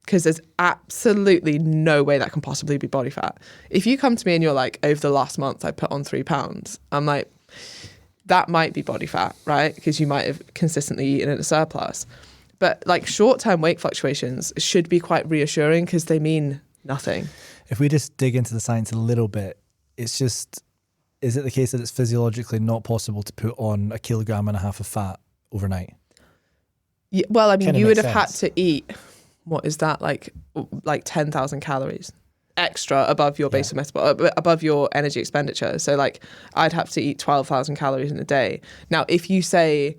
[SPEAKER 3] Because there's absolutely no way that can possibly be body fat. If you come to me and you're like, over the last month, I put on 3 pounds, I'm like, that might be body fat, right? Because you might have consistently eaten at a surplus. But like short-term weight fluctuations should be quite reassuring because they mean nothing.
[SPEAKER 2] If we just dig into the science a little bit, it's just, is it the case that it's physiologically not possible to put on 1.5 kilograms of fat overnight?
[SPEAKER 3] Yeah, well, I mean, you would have had to eat... What is that, like 10,000 calories extra above your basic above your energy expenditure. So like I'd have to eat 12,000 calories in a day. Now, if you say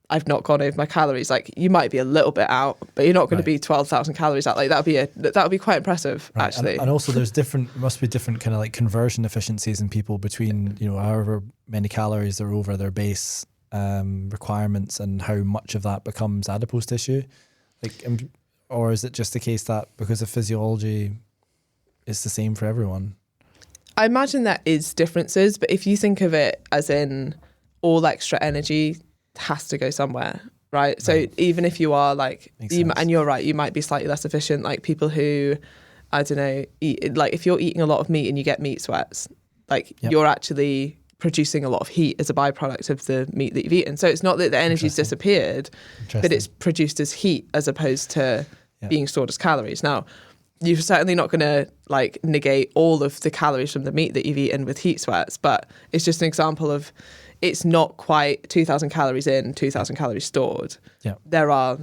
[SPEAKER 3] I've not gone over my calories. Like you might be a little bit out, but you're not going
[SPEAKER 2] Right.
[SPEAKER 3] to be 12,000 calories out. Like that would be quite impressive,
[SPEAKER 2] Right.
[SPEAKER 3] actually.
[SPEAKER 2] And also there's must be different kind of like conversion efficiencies in people between, you know, however many calories are over their base requirements and how much of that becomes adipose tissue. Like, or is it just the case that because of physiology, it's the same for everyone?
[SPEAKER 3] I imagine there is differences, but if you think of it as in all extra energy has to go somewhere, right? So even if you are like, and you're right, you might be slightly less efficient, like people who, I don't know, eat, like if you're eating a lot of meat and you get meat sweats, like you're actually producing a lot of heat as a byproduct of the meat that you've eaten. So it's not that the energy's disappeared, but it's produced as heat as opposed to being stored as calories. Now, you're certainly not going to like negate all of the calories from the meat that you've eaten with heat sweats, but it's just an example of it's not quite 2,000 calories in, 2,000 calories stored.
[SPEAKER 2] Yeah.
[SPEAKER 3] There are,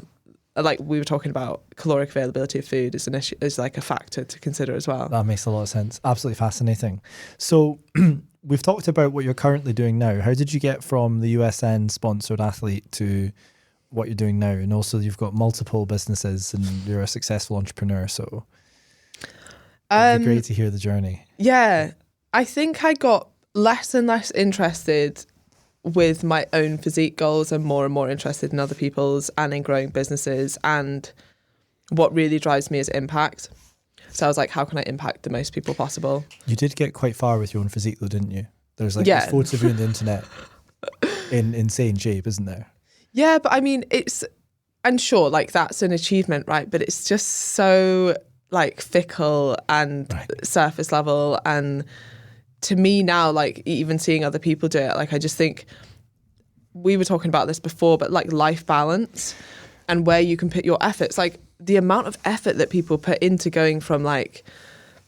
[SPEAKER 3] like we were talking about, caloric availability of food is an issue, is like a factor to consider as well.
[SPEAKER 2] That makes a lot of sense. Absolutely fascinating. So we've talked about what you're currently doing now. How did you get from the USN sponsored athlete to what you're doing now? And also you've got multiple businesses and you're a successful entrepreneur. So it'd be great to hear the journey.
[SPEAKER 3] Yeah. I think I got less and less interested with my own physique goals and more interested in other people's and in growing businesses. And what really drives me is impact. So I was like, how can I impact the most people possible?
[SPEAKER 2] You did get quite far with your own physique though, didn't you? There's like these photos of you on the internet in insane shape, isn't there?
[SPEAKER 3] Yeah, but I mean, and sure, like that's an achievement, right? But it's just so like fickle and surface level. And to me now, like even seeing other people do it, like I just think we were talking about this before, but like life balance and where you can put your efforts, like the amount of effort that people put into going from like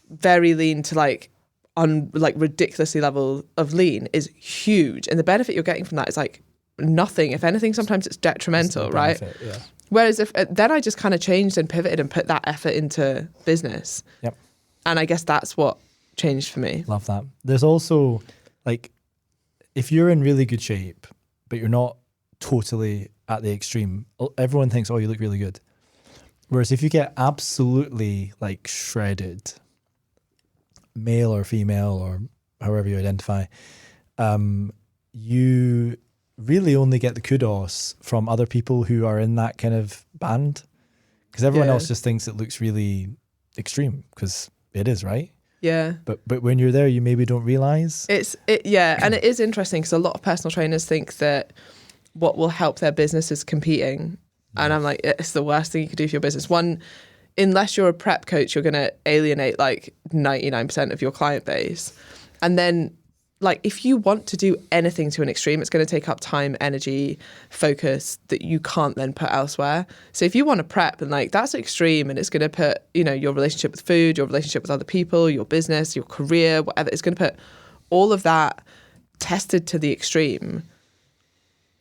[SPEAKER 3] very lean to like ridiculously level of lean is huge. And the benefit you're getting from that is like nothing. If anything, sometimes it's detrimental, right?
[SPEAKER 2] Yeah.
[SPEAKER 3] Whereas then I just kind of changed and pivoted and put that effort into business.
[SPEAKER 2] Yep.
[SPEAKER 3] And I guess that's what changed for me.
[SPEAKER 2] Love that. There's also like, if you're in really good shape, but you're not totally at the extreme, everyone thinks, oh, you look really good. Whereas if you get absolutely like shredded, male or female or however you identify, you really only get the kudos from other people who are in that kind of band, because everyone else just thinks it looks really extreme, because it is, right?
[SPEAKER 3] Yeah.
[SPEAKER 2] But when you're there, you maybe don't realize.
[SPEAKER 3] And it is interesting because a lot of personal trainers think that what will help their business is competing. And I'm like, it's the worst thing you could do for your business. One, unless you're a prep coach, you're going to alienate like 99% of your client base. And then like if you want to do anything to an extreme, it's going to take up time, energy, focus that you can't then put elsewhere. So if you want to prep and like that's extreme and it's going to put, you know, your relationship with food, your relationship with other people, your business, your career, whatever, it's going to put all of that tested to the extreme.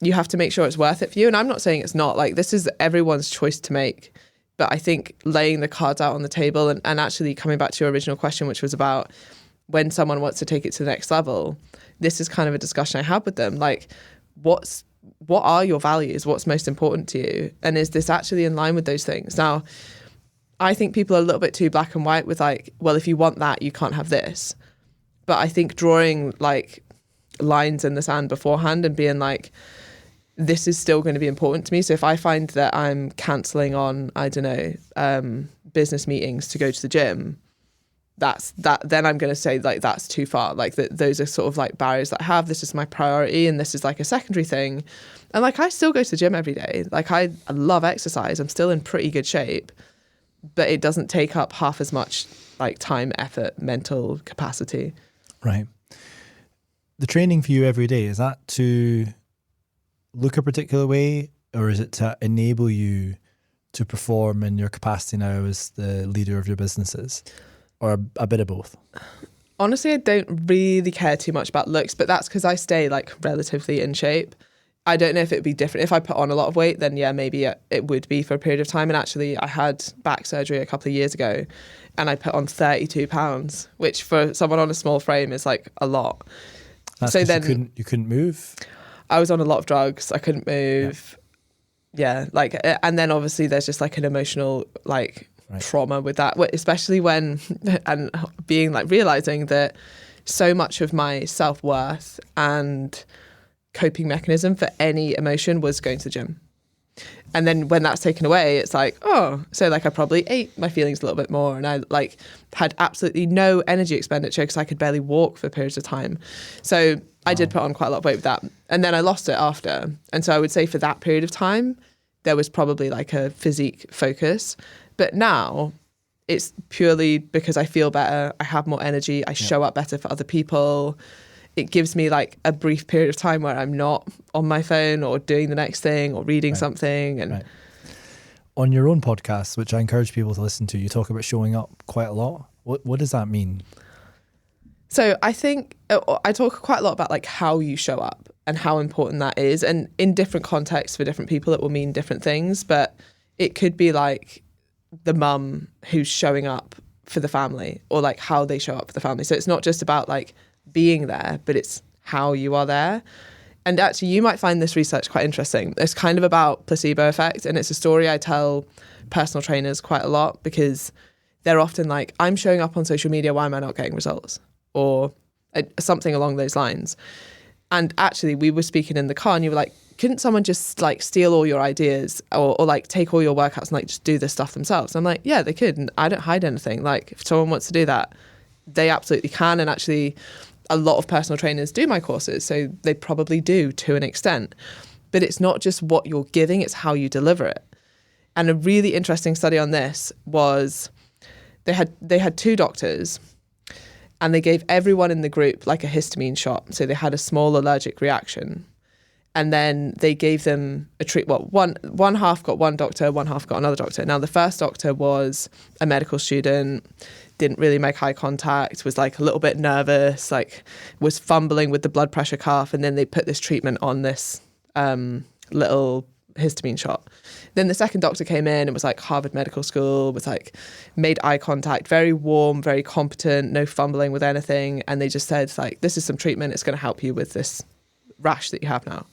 [SPEAKER 3] You have to make sure it's worth it for you. And I'm not saying it's not, like this is everyone's choice to make. But I think laying the cards out on the table and actually coming back to your original question, which was about when someone wants to take it to the next level, this is kind of a discussion I had with them. Like, what are your values? What's most important to you? And is this actually in line with those things? Now, I think people are a little bit too black and white with like, well, if you want that, you can't have this. But I think drawing like lines in the sand beforehand and being like, this is still going to be important to me. So if I find that I'm cancelling on, I don't know, business meetings to go to the gym, then I'm going to say like that's too far. Like those are sort of like barriers that I have. This is my priority and this is like a secondary thing. And like I still go to the gym every day. Like I love exercise. I'm still in pretty good shape, but it doesn't take up half as much like time, effort, mental capacity.
[SPEAKER 2] Right. The training for you every day, is that to look a particular way, or is it to enable you to perform in your capacity now as the leader of your businesses, or a bit of both?
[SPEAKER 3] Honestly, I don't really care too much about looks, but that's because I stay like relatively in shape. I don't know if it'd be different. If I put on a lot of weight, then yeah, maybe it would be for a period of time. And actually, I had back surgery a couple of years ago and I put on 32 pounds, which for someone on a small frame is like a lot.
[SPEAKER 2] That's so then you couldn't move?
[SPEAKER 3] I was on a lot of drugs. I couldn't move. Yeah, like, and then obviously there's just like an emotional like trauma with that, especially when, and being like realizing that so much of my self-worth and coping mechanism for any emotion was going to the gym. And then when that's taken away, it's like, oh, so like I probably ate my feelings a little bit more, and I like had absolutely no energy expenditure because I could barely walk for periods of time. So I did put on quite a lot of weight with that. And then I lost it after. And so I would say for that period of time, there was probably like a physique focus. But now it's purely because I feel better, I have more energy, I show up better for other people. It gives me like a brief period of time where I'm not on my phone or doing the next thing or reading something. And
[SPEAKER 2] on your own podcast, which I encourage people to listen to, you talk about showing up quite a lot. What does that mean?
[SPEAKER 3] So I think I talk quite a lot about like how you show up and how important that is. And in different contexts for different people, it will mean different things. But it could be like the mum who's showing up for the family, or like how they show up for the family. So it's not just about like being there, but it's how you are there. And actually, you might find this research quite interesting. It's kind of about placebo effect, and it's a story I tell personal trainers quite a lot, because they're often like, I'm showing up on social media, why am I not getting results? Or something along those lines. And actually, we were speaking in the car, and you were like, couldn't someone just like steal all your ideas, or like take all your workouts and like just do this stuff themselves? And I'm like, yeah, they could. And I don't hide anything. Like, if someone wants to do that, they absolutely can. And actually, a lot of personal trainers do my courses, so they probably do to an extent. But it's not just what you're giving, it's how you deliver it. And a really interesting study on this was they had two doctors, and they gave everyone in the group like a histamine shot. So they had a small allergic reaction. And then they gave them a treat. Well, one half got one doctor, one half got another doctor. Now, the first doctor was a medical student, didn't really make eye contact, was like a little bit nervous, like was fumbling with the blood pressure cuff. And then they put this treatment on this little histamine shot. Then the second doctor came in and was like Harvard Medical School, was like made eye contact, very warm, very competent, no fumbling with anything. And they just said like, this is some treatment. It's going to help you with this rash that you have now.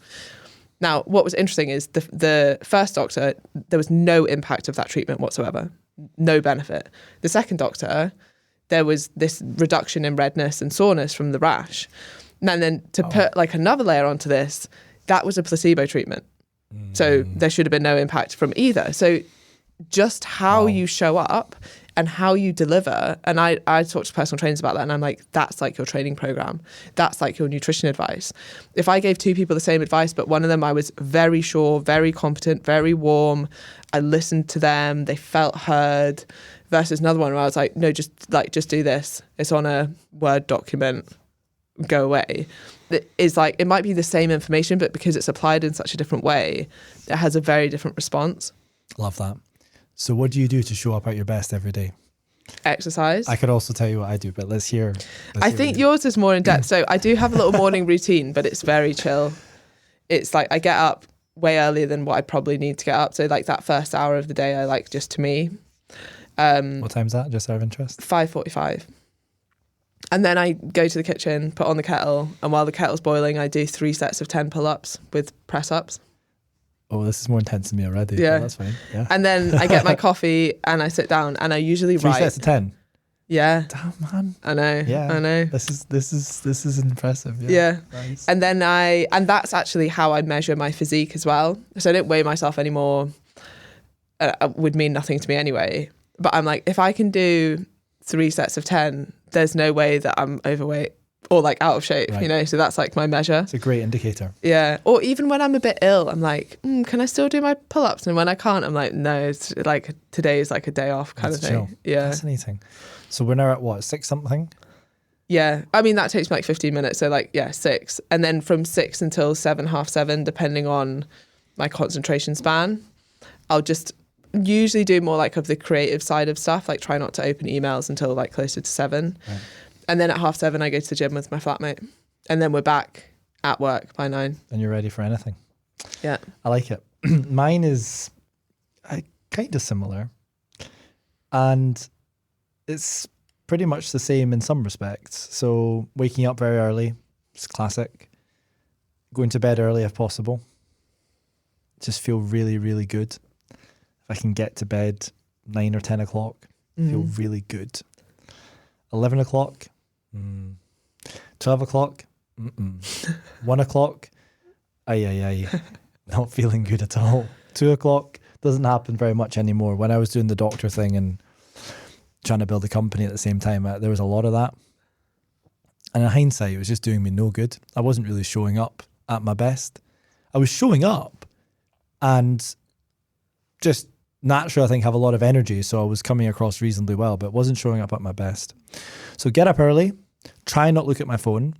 [SPEAKER 3] Now, what was interesting is the first doctor, there was no impact of that treatment whatsoever, no benefit. The second doctor, there was this reduction in redness and soreness from the rash. And then to put like another layer onto this, that was a placebo treatment. So there should have been no impact from either. So just how you show up and how you deliver. And I talk to personal trainers about that, and I'm like, that's like your training program. That's like your nutrition advice. If I gave two people the same advice, but one of them I was very sure, very competent, very warm, I listened to them, they felt heard, versus another one where I was like, no, just do this. It's on a Word document, go away. It is like, it might be the same information, but because it's applied in such a different way, it has a very different response.
[SPEAKER 2] Love that. So what do you do to show up at your best every day?
[SPEAKER 3] Exercise.
[SPEAKER 2] I could also tell you what I do, but let's hear.
[SPEAKER 3] I think yours is more in depth. So I do have a little morning routine, but it's very chill. It's like I get up way earlier than what I probably need to get up. So like that first hour of the day, I like just to me.
[SPEAKER 2] What time's that? Just out of interest?
[SPEAKER 3] 5:45. And then I go to the kitchen, put on the kettle, and while the kettle's boiling, I do 3 sets of 10 pull-ups with press-ups.
[SPEAKER 2] Oh, this is more intense than me already.
[SPEAKER 3] Yeah.
[SPEAKER 2] That's fine. Yeah.
[SPEAKER 3] And then I get my coffee and I sit down, and I usually
[SPEAKER 2] 3
[SPEAKER 3] write.
[SPEAKER 2] sets of 10.
[SPEAKER 3] Yeah.
[SPEAKER 2] Damn, man.
[SPEAKER 3] I know.
[SPEAKER 2] Yeah.
[SPEAKER 3] I know.
[SPEAKER 2] This is impressive.
[SPEAKER 3] Yeah.
[SPEAKER 2] Nice.
[SPEAKER 3] And then and that's actually how I measure my physique as well. So I don't weigh myself anymore. Would mean nothing to me anyway. But I'm like, if I can do 3 sets of 10, there's no way that I'm overweight or like out of shape,
[SPEAKER 2] Right.
[SPEAKER 3] you know? So that's like my measure.
[SPEAKER 2] It's a great indicator.
[SPEAKER 3] Yeah. Or even when I'm a bit ill, I'm like, can I still do my pull-ups? And when I can't, I'm like, no, it's like today is like a day off kind
[SPEAKER 2] Let's
[SPEAKER 3] of thing.
[SPEAKER 2] chill.
[SPEAKER 3] Yeah.
[SPEAKER 2] Fascinating. So we're now at what, 6 something?
[SPEAKER 3] Yeah. I mean, that takes me like 15 minutes. So like, yeah, 6. And then from 6 until 7, half 7, depending on my concentration span, I'll just usually do more like of the creative side of stuff, like try not to open emails until like closer to 7.
[SPEAKER 2] Right.
[SPEAKER 3] And then at half 7, I go to the gym with my flatmate. And then we're back at work by 9.
[SPEAKER 2] And you're ready for anything.
[SPEAKER 3] Yeah.
[SPEAKER 2] I like it. Mine is kind of similar. And it's pretty much the same in some respects. So waking up very early, it's classic. Going to bed early if possible. just feel really, really good. If I can get to bed 9 or 10 o'clock, feel really good. 11 o'clock, 12 o'clock, 1 o'clock, not feeling good at all. 2 o'clock, doesn't happen very much anymore. When I was doing the doctor thing and trying to build a company at the same time, there was a lot of that. And in hindsight, it was just doing me no good. I wasn't really showing up at my best. I was showing up and just naturally, I think, have a lot of energy. So I was coming across reasonably well, but wasn't showing up at my best. So get up early, try and not look at my phone.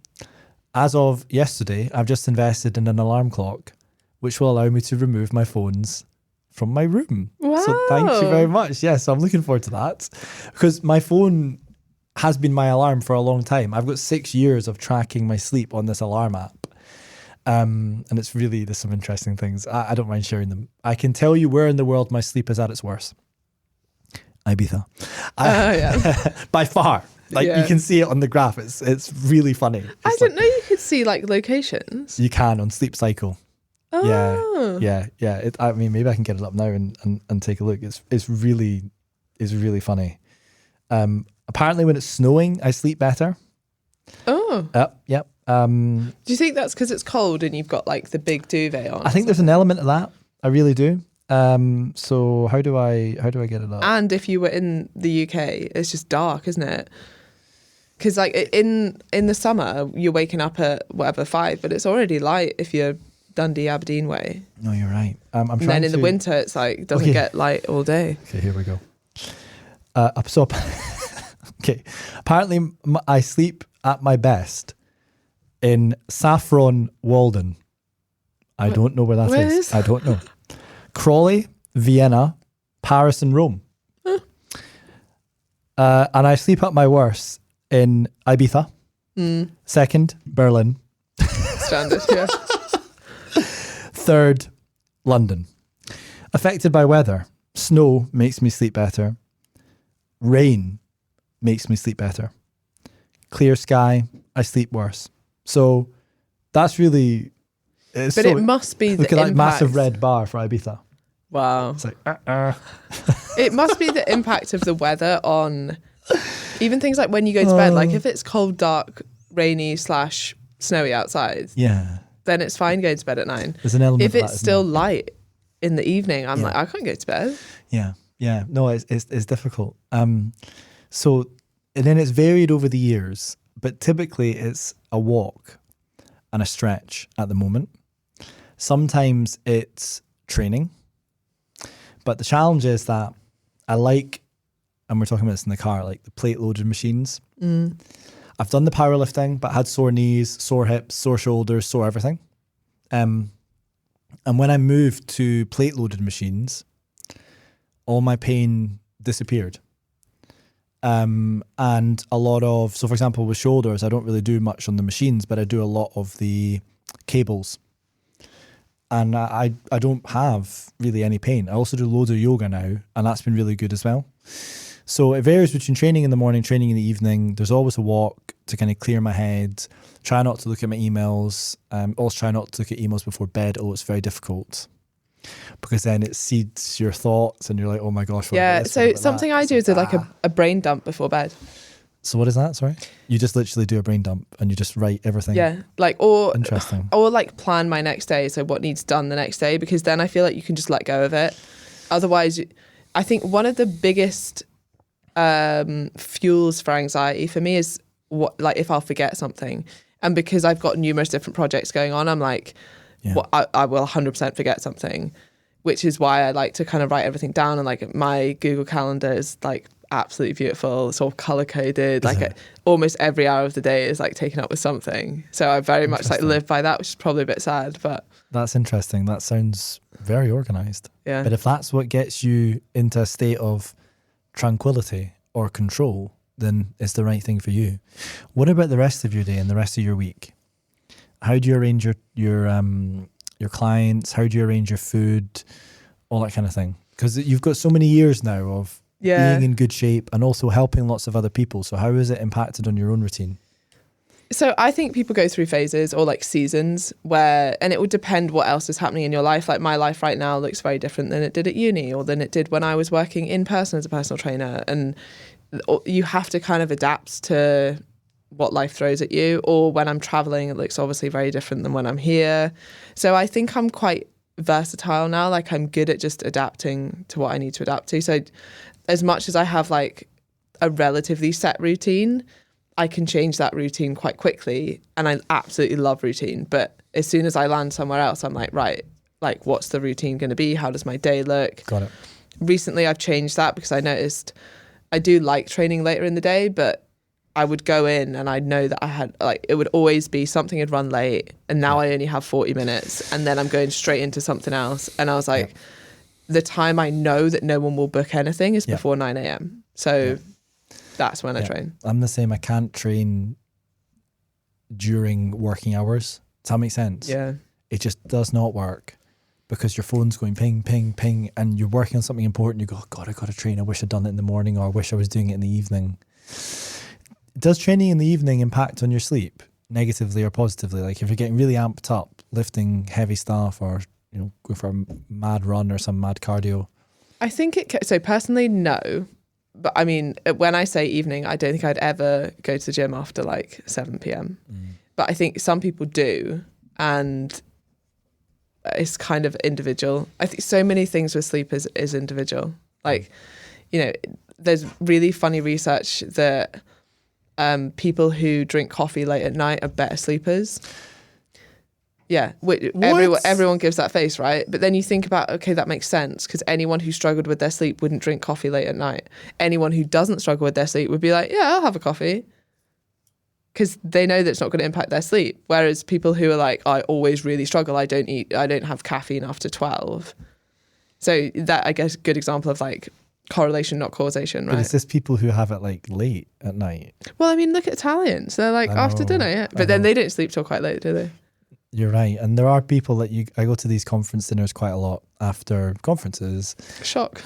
[SPEAKER 2] As of yesterday, I've just invested in an alarm clock, which will allow me to remove my phones from my room.
[SPEAKER 3] Wow.
[SPEAKER 2] So thank you very much. Yes, I'm looking forward to that because my phone has been my alarm for a long time. I've got 6 years of tracking my sleep on this alarm app. And it's really, there's some interesting things. I don't mind sharing them. I can tell you where in the world my sleep is at its worst. Ibiza. By far. Like you can see it on the graph. It's really funny.
[SPEAKER 3] I didn't know you could see like locations.
[SPEAKER 2] You can on Sleep Cycle.
[SPEAKER 3] Oh.
[SPEAKER 2] Yeah. I mean, maybe I can get it up now and take a look. It's really funny. Apparently when it's snowing, I sleep better.
[SPEAKER 3] Oh.
[SPEAKER 2] Yep.
[SPEAKER 3] Do you think that's because it's cold and you've got like the big duvet on?
[SPEAKER 2] I think there's an element of that. I really do. So how do I get it up?
[SPEAKER 3] And if you were in the UK, it's just dark, isn't it? Because like in the summer, you're waking up at whatever 5, but it's already light if you're Dundee, Aberdeen way.
[SPEAKER 2] No, you're right. I'm trying
[SPEAKER 3] and then in the winter, it's like doesn't get light all day.
[SPEAKER 2] Okay, here we go. Okay. Apparently, I sleep at my best in Saffron Walden. I don't know where that is. I don't know. Crawley, Vienna, Paris, and Rome. And I sleep at my worst in Ibiza. Second, Berlin.
[SPEAKER 3] Standard, yeah.
[SPEAKER 2] Third, London. Affected by weather. Snow makes me sleep better. Rain makes me sleep better. Clear sky, I sleep worse. So that's really...
[SPEAKER 3] But it must be the
[SPEAKER 2] look at
[SPEAKER 3] impact.
[SPEAKER 2] that massive red bar for Ibiza.
[SPEAKER 3] Wow.
[SPEAKER 2] It's like,
[SPEAKER 3] It must be the impact of the weather on even things like when you go to bed. Like if it's cold, dark, rainy / snowy outside, then it's fine going to bed at 9.
[SPEAKER 2] There's an element
[SPEAKER 3] if
[SPEAKER 2] of
[SPEAKER 3] it's
[SPEAKER 2] that,
[SPEAKER 3] still light in the evening, I'm like, I can't go to bed.
[SPEAKER 2] Yeah. No, it's difficult. So, and then it's varied over the years, but typically it's a walk and a stretch at the moment. Sometimes it's training, but the challenge is that I like, and we're talking about this in the car, like the plate loaded machines. I've done the powerlifting, but had sore knees, sore hips, sore shoulders, sore everything. And when I moved to plate loaded machines, all my pain disappeared. And a lot of, so for example, with shoulders, I don't really do much on the machines, but I do a lot of the cables. And I don't have really any pain. I also do loads of yoga now, and that's been really good as well. So it varies between training in the morning, training in the evening. There's always a walk to kind of clear my head. Try not to look at my emails. Also try not to look at emails before bed, although it's very difficult. Because then it seeds your thoughts and you're like, oh my gosh.
[SPEAKER 3] So something I do is like a brain dump before bed.
[SPEAKER 2] So what is that? Sorry? You just literally do a brain dump and you just write everything.
[SPEAKER 3] Yeah. Or
[SPEAKER 2] interesting.
[SPEAKER 3] Or like plan my next day. So what needs done the next day, because then I feel like you can just let go of it. Otherwise, I think one of the biggest fuels for anxiety for me is if I'll forget something. And because I've got numerous different projects going on, I'm like, I will 100% forget something, which is why I like to kind of write everything down. And like my Google Calendar is like absolutely beautiful. It's all color coded. Like almost every hour of the day is like taken up with something. So I very much like live by that, which is probably a bit sad, but
[SPEAKER 2] that's interesting. That sounds very organized.
[SPEAKER 3] Yeah.
[SPEAKER 2] But if that's what gets you into a state of tranquility or control, then it's the right thing for you. What about the rest of your day and the rest of your week? How do you arrange your clients? How do you arrange your food? All that kind of thing. Because you've got so many years now of being in good shape and also helping lots of other people. So how has it impacted on your own routine?
[SPEAKER 3] So I think people go through phases or like seasons where, and it would depend what else is happening in your life. Like my life right now looks very different than it did at uni or than it did when I was working in person as a personal trainer. And you have to kind of adapt to what life throws at you. Or when I'm traveling, it looks obviously very different than when I'm here. So I think I'm quite versatile now. Like I'm good at just adapting to what I need to adapt to. So as much as I have like a relatively set routine, I can change that routine quite quickly, and I absolutely love routine. But as soon as I land somewhere else, I'm like, right, like what's the routine going to be? How does my day look?
[SPEAKER 2] Got it.
[SPEAKER 3] Recently, I've changed that because I noticed I do like training later in the day, but I would go in and I know that I had like, it would always be something had run late, and now I only have 40 minutes and then I'm going straight into something else. And I was like, the time I know that no one will book anything is before 9 a.m. So that's when I train.
[SPEAKER 2] I'm the same. I can't train during working hours. Does that make sense?
[SPEAKER 3] Yeah.
[SPEAKER 2] It just does not work because your phone's going ping, ping, ping, and you're working on something important. You go, oh God, I got to train. I wish I'd done it in the morning, or I wish I was doing it in the evening. Does training in the evening impact on your sleep negatively or positively? Like if you're getting really amped up, lifting heavy stuff, or go for a mad run or some mad cardio?
[SPEAKER 3] I think so personally, no. But I mean, when I say evening, I don't think I'd ever go to the gym after like 7 p.m. But I think some people do, and it's kind of individual. I think so many things with sleep is individual. Like, there's really funny research that people who drink coffee late at night are better sleepers. Yeah, everyone gives that face, right? But then you think about, okay, that makes sense, because anyone who struggled with their sleep wouldn't drink coffee late at night. Anyone who doesn't struggle with their sleep would be like, yeah, I'll have a coffee, because they know that it's not going to impact their sleep. Whereas people who are like, I always really struggle, I don't have caffeine after 12. So that, I guess, good example of like correlation, not causation, right?
[SPEAKER 2] But it's just people who have it like late at night.
[SPEAKER 3] Well, I mean, look at Italians. They're like after dinner, yeah. But then they don't sleep till quite late, do they?
[SPEAKER 2] You're right. And there are people that I go to these conference dinners quite a lot after conferences.
[SPEAKER 3] Shock.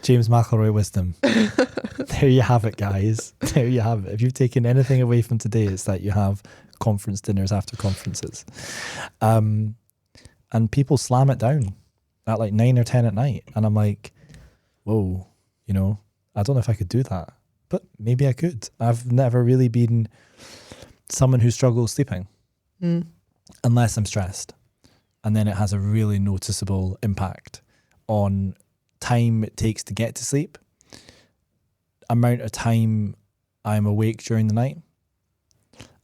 [SPEAKER 2] James McElroy wisdom. There you have it, guys. There you have it. If you've taken anything away from today, it's that you have conference dinners after conferences. And people slam it down at like 9 or 10 at night. And I'm like, whoa, I don't know if I could do that. But maybe I could. I've never really been someone who struggles sleeping unless I'm stressed, and then it has a really noticeable impact on time it takes to get to sleep, amount of time I'm awake during the night,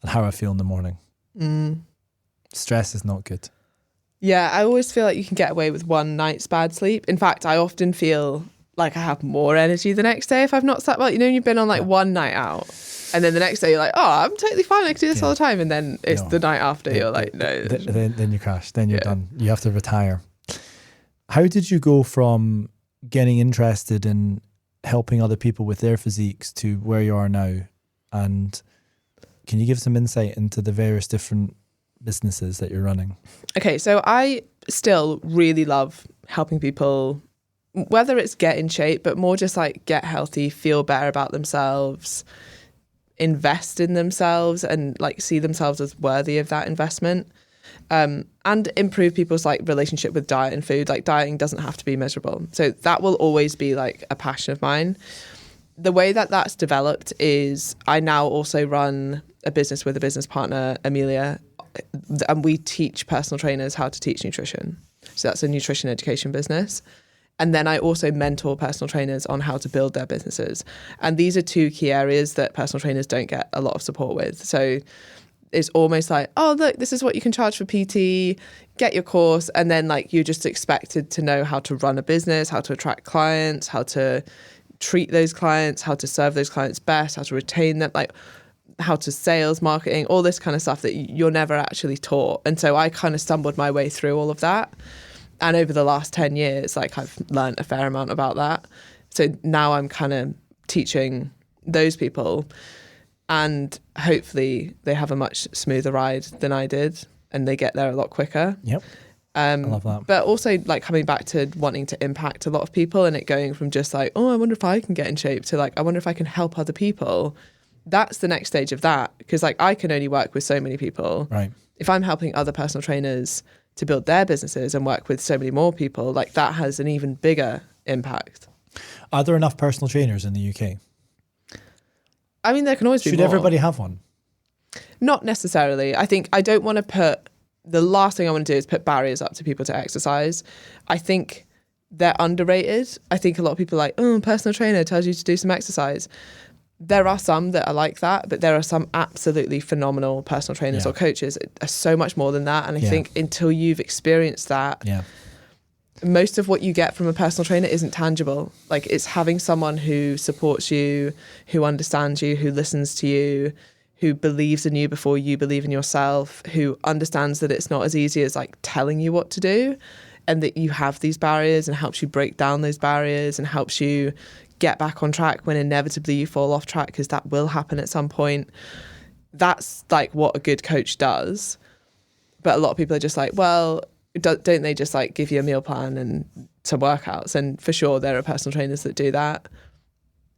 [SPEAKER 2] and how I feel in the morning. Stress is not good.
[SPEAKER 3] Yeah, I always feel like you can get away with one night's bad sleep. In fact, I often feel like I have more energy the next day if I've not slept well. You've been on like one night out, and then the next day you're like, oh, I'm totally fine, I can do this all the time. And then it's the night after, you're like, no.
[SPEAKER 2] Then you crash, then you're done. You have to retire. How did you go from getting interested in helping other people with their physiques to where you are now? And can you give some insight into the various different businesses that you're running? Okay,
[SPEAKER 3] so I still really love helping people, whether it's get in shape, but more just like get healthy, feel better about themselves, invest in themselves, and like see themselves as worthy of that investment, and improve people's like relationship with diet and food. Like dieting doesn't have to be miserable. So that will always be like a passion of mine. The way that that's developed is I now also run a business with a business partner, Amelia, and we teach personal trainers how to teach nutrition. So that's a nutrition education business. And then I also mentor personal trainers on how to build their businesses. And these are two key areas that personal trainers don't get a lot of support with. So it's almost like, oh, look, this is what you can charge for PT, get your course. And then like you're just expected to know how to run a business, how to attract clients, how to treat those clients, how to serve those clients best, how to retain them, like how to sales, marketing, all this kind of stuff that you're never actually taught. And so I kind of stumbled my way through all of that. And over the last 10 years, like I've learned a fair amount about that. So now I'm kind of teaching those people, and hopefully they have a much smoother ride than I did, and they get there a lot quicker.
[SPEAKER 2] Yep. I love that.
[SPEAKER 3] But also like coming back to wanting to impact a lot of people, and it going from just like, oh, I wonder if I can get in shape, to like, I wonder if I can help other people. that's the next stage of that. Because like I can only work with so many people.
[SPEAKER 2] Right.
[SPEAKER 3] If I'm helping other personal trainers to build their businesses and work with so many more people, like that has an even bigger impact.
[SPEAKER 2] Are there enough personal trainers in the UK?
[SPEAKER 3] I mean, there can always be
[SPEAKER 2] Should
[SPEAKER 3] more.
[SPEAKER 2] everybody have one?
[SPEAKER 3] Not necessarily. I think I don't want to put, the last thing I want to do is put barriers up to people to exercise. I think they're underrated. I think a lot of people are like, oh, personal trainer tells you to do some exercise. There are some that are like that, but there are some absolutely phenomenal personal trainers or coaches that are so much more than that. And I think until you've experienced that, most of what you get from a personal trainer isn't tangible. Like it's having someone who supports you, who understands you, who listens to you, who believes in you before you believe in yourself, who understands that it's not as easy as like telling you what to do, and that you have these barriers and helps you break down those barriers and helps you get back on track when inevitably you fall off track, because that will happen at some point. That's like what a good coach does. But a lot of people are just like, well, don't they just like give you a meal plan and some workouts? And for sure there are personal trainers that do that,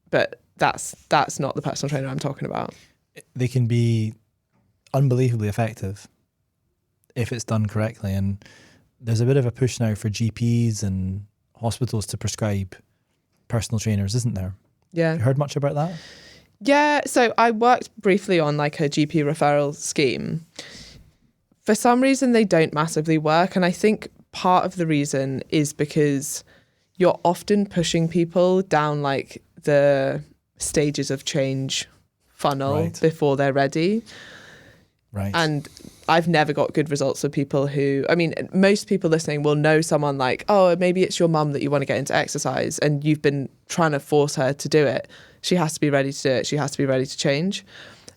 [SPEAKER 3] but that's not the personal trainer I'm talking about.
[SPEAKER 2] They can be unbelievably effective if it's done correctly. And there's a bit of a push now for GPs and hospitals to prescribe personal trainers, isn't there?
[SPEAKER 3] Yeah.
[SPEAKER 2] Have you heard much about that?
[SPEAKER 3] Yeah. So I worked briefly on like a GP referral scheme. For some reason, they don't massively work. And I think part of the reason is because you're often pushing people down like the stages of change funnel before they're ready.
[SPEAKER 2] Right.
[SPEAKER 3] And I've never got good results for people who, I mean, most people listening will know someone like, oh, maybe it's your mum that you want to get into exercise and you've been trying to force her to do it. She has to be ready to do it. She has to be ready to change.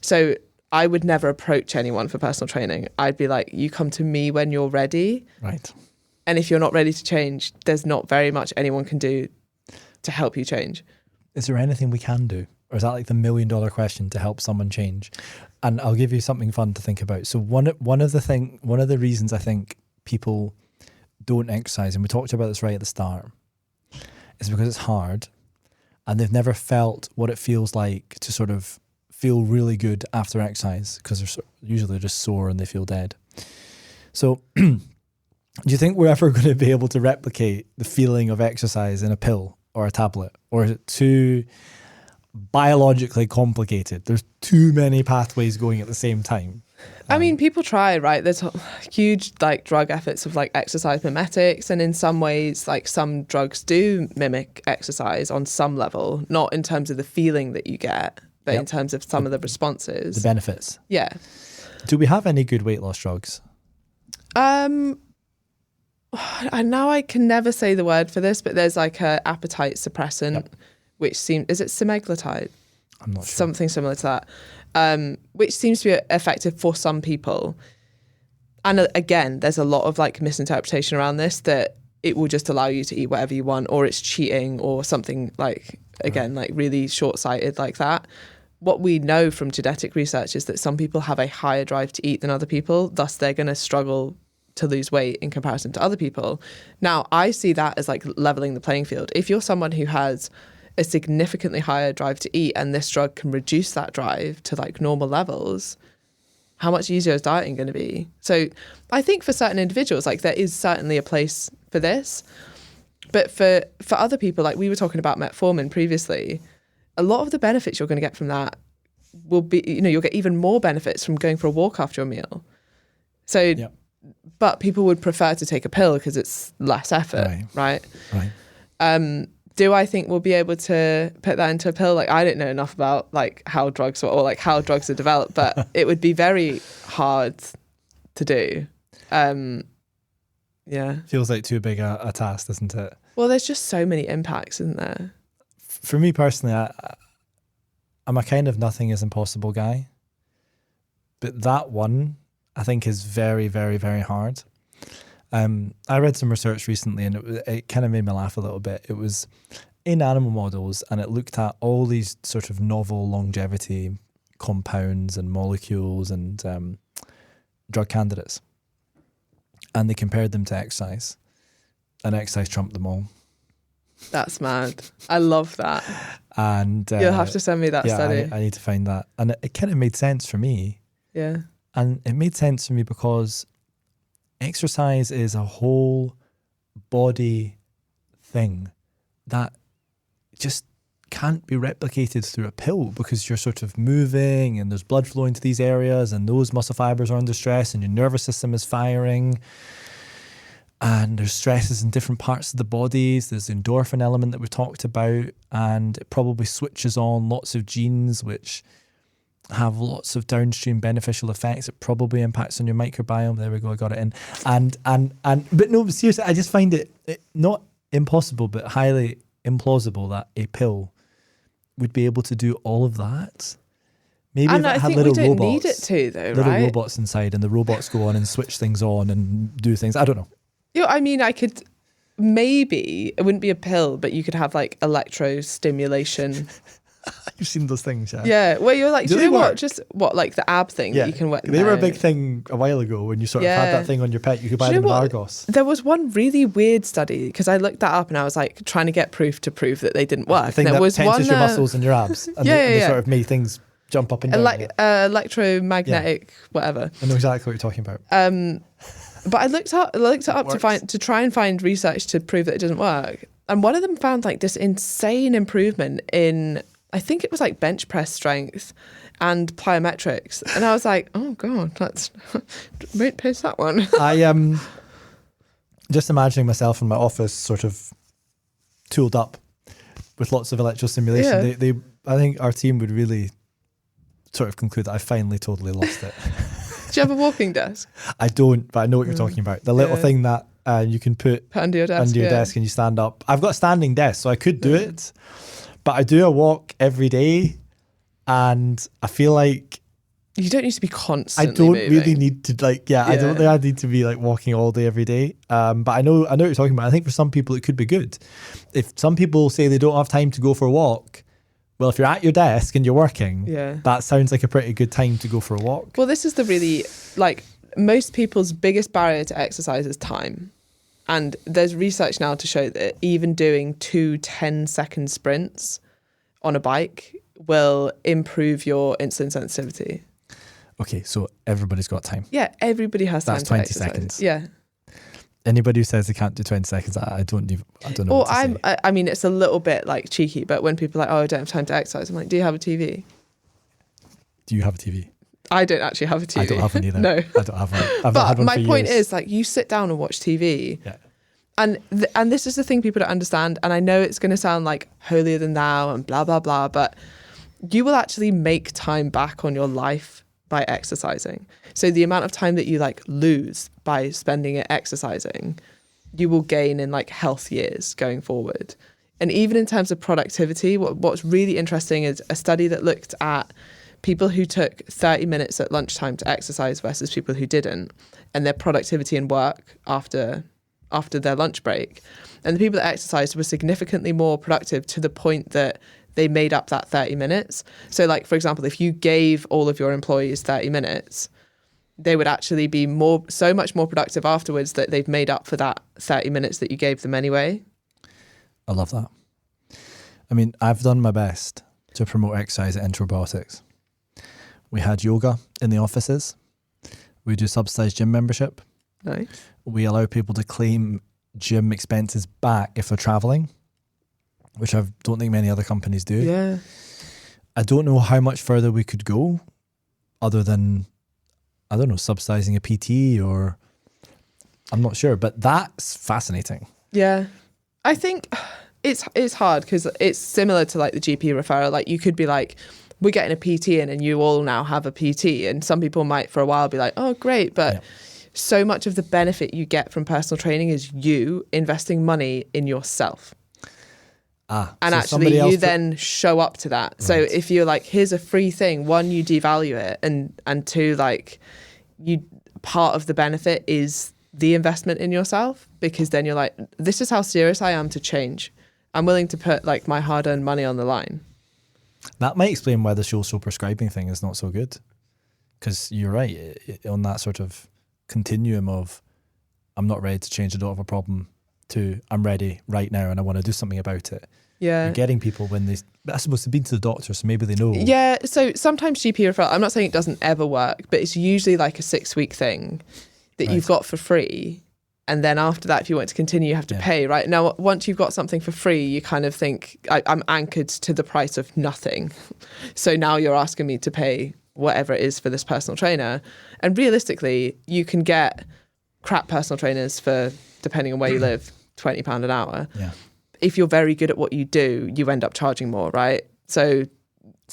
[SPEAKER 3] So I would never approach anyone for personal training. I'd be like, you come to me when you're ready.
[SPEAKER 2] Right.
[SPEAKER 3] And if you're not ready to change, there's not very much anyone can do to help you change.
[SPEAKER 2] Is there anything we can do? Or is that like the $1 million question to help someone change? And I'll give you something fun to think about. So one of the reasons I think people don't exercise, and we talked about this right at the start, is because it's hard and they've never felt what it feels like to sort of feel really good after exercise, because they're usually just sore and they feel dead. So do you think we're ever going to be able to replicate the feeling of exercise in a pill or a tablet? Or is it too biologically complicated? There's too many pathways going at the same time.
[SPEAKER 3] I mean, people try, right? There's huge like drug efforts of like exercise mimetics, and in some ways, like some drugs do mimic exercise on some level, not in terms of the feeling that you get, but in terms of some of the responses.
[SPEAKER 2] The benefits.
[SPEAKER 3] Yeah.
[SPEAKER 2] Do we have any good weight loss drugs?
[SPEAKER 3] And now I can never say the word for this, but there's like a appetite suppressant, which seems, is it semaglutide?
[SPEAKER 2] I'm not sure.
[SPEAKER 3] Something similar to that, which seems to be effective for some people. And again, there's a lot of like misinterpretation around this, that it will just allow you to eat whatever you want, or it's cheating, or something like, again, like really short-sighted like that. What we know from genetic research is that some people have a higher drive to eat than other people, thus they're going to struggle to lose weight in comparison to other people. Now, I see that as like leveling the playing field. If you're someone who has a significantly higher drive to eat and this drug can reduce that drive to like normal levels, how much easier is dieting going to be? So I think for certain individuals, like there is certainly a place for this. But for other people, like we were talking about metformin previously, a lot of the benefits you're going to get from that will be, you know, you'll get even more benefits from going for a walk after a meal. So, but people would prefer to take a pill because it's less effort, right? Do I think we'll be able to put that into a pill? Like, I don't know enough about like how drugs or like how drugs are developed, but it would be very hard to do.
[SPEAKER 2] Feels like too big a task, doesn't it?
[SPEAKER 3] Well, there's just so many impacts, isn't there?
[SPEAKER 2] For me personally, I'm a kind of nothing is impossible guy, but that one I think is very, very, very hard. I read some research recently and it kind of made me laugh a little bit. It was in animal models and it looked at all these sort of novel longevity compounds and molecules and drug candidates. And they compared them to exercise, and exercise trumped them all.
[SPEAKER 3] That's mad. I love that.
[SPEAKER 2] And
[SPEAKER 3] You'll have to send me that study.
[SPEAKER 2] I need to find that. And it kind of made sense for me.
[SPEAKER 3] Yeah.
[SPEAKER 2] And it made sense for me because exercise is a whole body thing that just can't be replicated through a pill, because you're sort of moving and there's blood flowing to these areas and those muscle fibers are under stress and your nervous system is firing. And there's stresses in different parts of the bodies. There's the endorphin element that we talked about, and it probably switches on lots of genes which have lots of downstream beneficial effects. It probably impacts on your microbiome. There we go, I got it in. But no, seriously, I just find it not impossible, but highly implausible that a pill would be able to do all of that. Maybe
[SPEAKER 3] And
[SPEAKER 2] if
[SPEAKER 3] I
[SPEAKER 2] it had
[SPEAKER 3] think
[SPEAKER 2] little
[SPEAKER 3] we don't
[SPEAKER 2] robots,
[SPEAKER 3] need it to, though,
[SPEAKER 2] little
[SPEAKER 3] right?
[SPEAKER 2] robots inside, and the robots go on and switch things on and do things. I don't know.
[SPEAKER 3] I mean, I could maybe, it wouldn't be a pill, but you could have like electro stimulation.
[SPEAKER 2] You've seen those things, yeah?
[SPEAKER 3] Yeah, where you're like,
[SPEAKER 2] Do
[SPEAKER 3] do
[SPEAKER 2] they
[SPEAKER 3] you know what?
[SPEAKER 2] work?
[SPEAKER 3] Just what, like the ab thing that you can work.
[SPEAKER 2] They were a big thing a while ago when you sort of had
[SPEAKER 3] Yeah.
[SPEAKER 2] that thing on your pet. You could buy
[SPEAKER 3] Do you
[SPEAKER 2] them in
[SPEAKER 3] know what?
[SPEAKER 2] Argos.
[SPEAKER 3] There was one really weird study because I looked that up and I was like trying to get proof to prove that they didn't work.
[SPEAKER 2] The thing
[SPEAKER 3] And there
[SPEAKER 2] that
[SPEAKER 3] was
[SPEAKER 2] tenses
[SPEAKER 3] one
[SPEAKER 2] your muscles and your abs. And they sort of made things jump up and down.
[SPEAKER 3] electromagnetic, whatever.
[SPEAKER 2] I know exactly what you're talking about.
[SPEAKER 3] But I looked it up to try and find research to prove that it doesn't work. And one of them found like this insane improvement in, I think it was like bench press strength and plyometrics. And I was like, oh God, that's, don't piss that one.
[SPEAKER 2] I just imagining myself in my office sort of tooled up with lots of electrostimulation.
[SPEAKER 3] Yeah.
[SPEAKER 2] I think our team would really sort of conclude that I finally totally lost it.
[SPEAKER 3] Do you have a walking desk?
[SPEAKER 2] I don't, but I know what you're talking about. The little thing that you can put
[SPEAKER 3] under your desk.
[SPEAKER 2] desk and you stand up. I've got a standing desk, so I could do it, but I do a walk every day, and I feel like
[SPEAKER 3] You don't need to be constantly
[SPEAKER 2] I don't
[SPEAKER 3] moving.
[SPEAKER 2] really need to I don't think I need to be like walking all day every day. But I know what you're talking about. I think for some people it could be good. If some people say they don't have time to go for a walk, well, if you're at your desk and you're working, that sounds like a pretty good time to go for a walk.
[SPEAKER 3] Well, this is the really, like, most people's biggest barrier to exercise is time. And there's research now to show that even doing 2 10-second sprints on a bike will improve your insulin sensitivity.
[SPEAKER 2] Okay, so everybody's got time.
[SPEAKER 3] Yeah, everybody has time
[SPEAKER 2] That's
[SPEAKER 3] to
[SPEAKER 2] 20
[SPEAKER 3] exercise.
[SPEAKER 2] seconds.
[SPEAKER 3] Yeah.
[SPEAKER 2] Anybody who says they can't do 20 seconds, I don't know
[SPEAKER 3] Or
[SPEAKER 2] what to say.
[SPEAKER 3] I mean, it's a little bit like cheeky, but when people are like, oh, I don't have time to exercise, I'm like, do you have a TV?
[SPEAKER 2] Do you have a TV?
[SPEAKER 3] I don't actually have a TV.
[SPEAKER 2] I don't have one either.
[SPEAKER 3] No.
[SPEAKER 2] I don't have one. I've not had
[SPEAKER 3] But
[SPEAKER 2] one
[SPEAKER 3] my
[SPEAKER 2] for
[SPEAKER 3] point
[SPEAKER 2] years.
[SPEAKER 3] is, like, you sit down and watch TV.
[SPEAKER 2] Yeah.
[SPEAKER 3] And this is the thing people don't understand. And I know it's going to sound like holier than thou and blah, blah, blah, but you will actually make time back on your life by exercising. So the amount of time that you like lose by spending it exercising, you will gain in like health years going forward. And even in terms of productivity, what's really interesting is a study that looked at people who took 30 minutes at lunchtime to exercise versus people who didn't, and their productivity in work after their lunch break. And the people that exercised were significantly more productive to the point that they made up that 30 minutes. So like, for example, if you gave all of your employees 30 minutes, they would actually be so much more productive afterwards that they've made up for that 30 minutes that you gave them anyway.
[SPEAKER 2] I love that. I mean, I've done my best to promote exercise at Interbiotics. We had yoga in the offices. We do subsidized gym membership.
[SPEAKER 3] Nice.
[SPEAKER 2] We allow people to claim gym expenses back if they're traveling, which I don't think many other companies do.
[SPEAKER 3] Yeah.
[SPEAKER 2] I don't know how much further we could go other than, I don't know, subsidizing a PT or I'm not sure, but that's fascinating.
[SPEAKER 3] Yeah. I think it's hard because it's similar to like the GP referral. Like you could be like, we're getting a PT in and you all now have a PT. And some people might for a while be like, oh, great. But so much of the benefit you get from personal training is you investing money in yourself. And
[SPEAKER 2] so
[SPEAKER 3] actually you then show up to that. Right. So if you're like, here's a free thing, one, you devalue it. And two, like part of the benefit is the investment in yourself, because then you're like, this is how serious I am to change. I'm willing to put like my hard-earned money on the line. That
[SPEAKER 2] might explain why the social prescribing thing is not so good. Because you're right, on that sort of continuum of, I'm not ready to change, I don't have a problem, to I'm ready right now and I want to do something about it.
[SPEAKER 3] Yeah.
[SPEAKER 2] You're getting people when I suppose they've been to the doctor, so maybe they know.
[SPEAKER 3] Yeah, so sometimes GP referral, I'm not saying it doesn't ever work, but it's usually like a 6-week thing that you've got for free. And then after that, if you want to continue, you have to pay, right? Now, once you've got something for free, you kind of think, I'm anchored to the price of nothing. So now you're asking me to pay whatever it is for this personal trainer. And realistically, you can get crap personal trainers for, depending on where you live, £20 an hour.
[SPEAKER 2] Yeah.
[SPEAKER 3] If you're very good at what you do, you end up charging more, right? So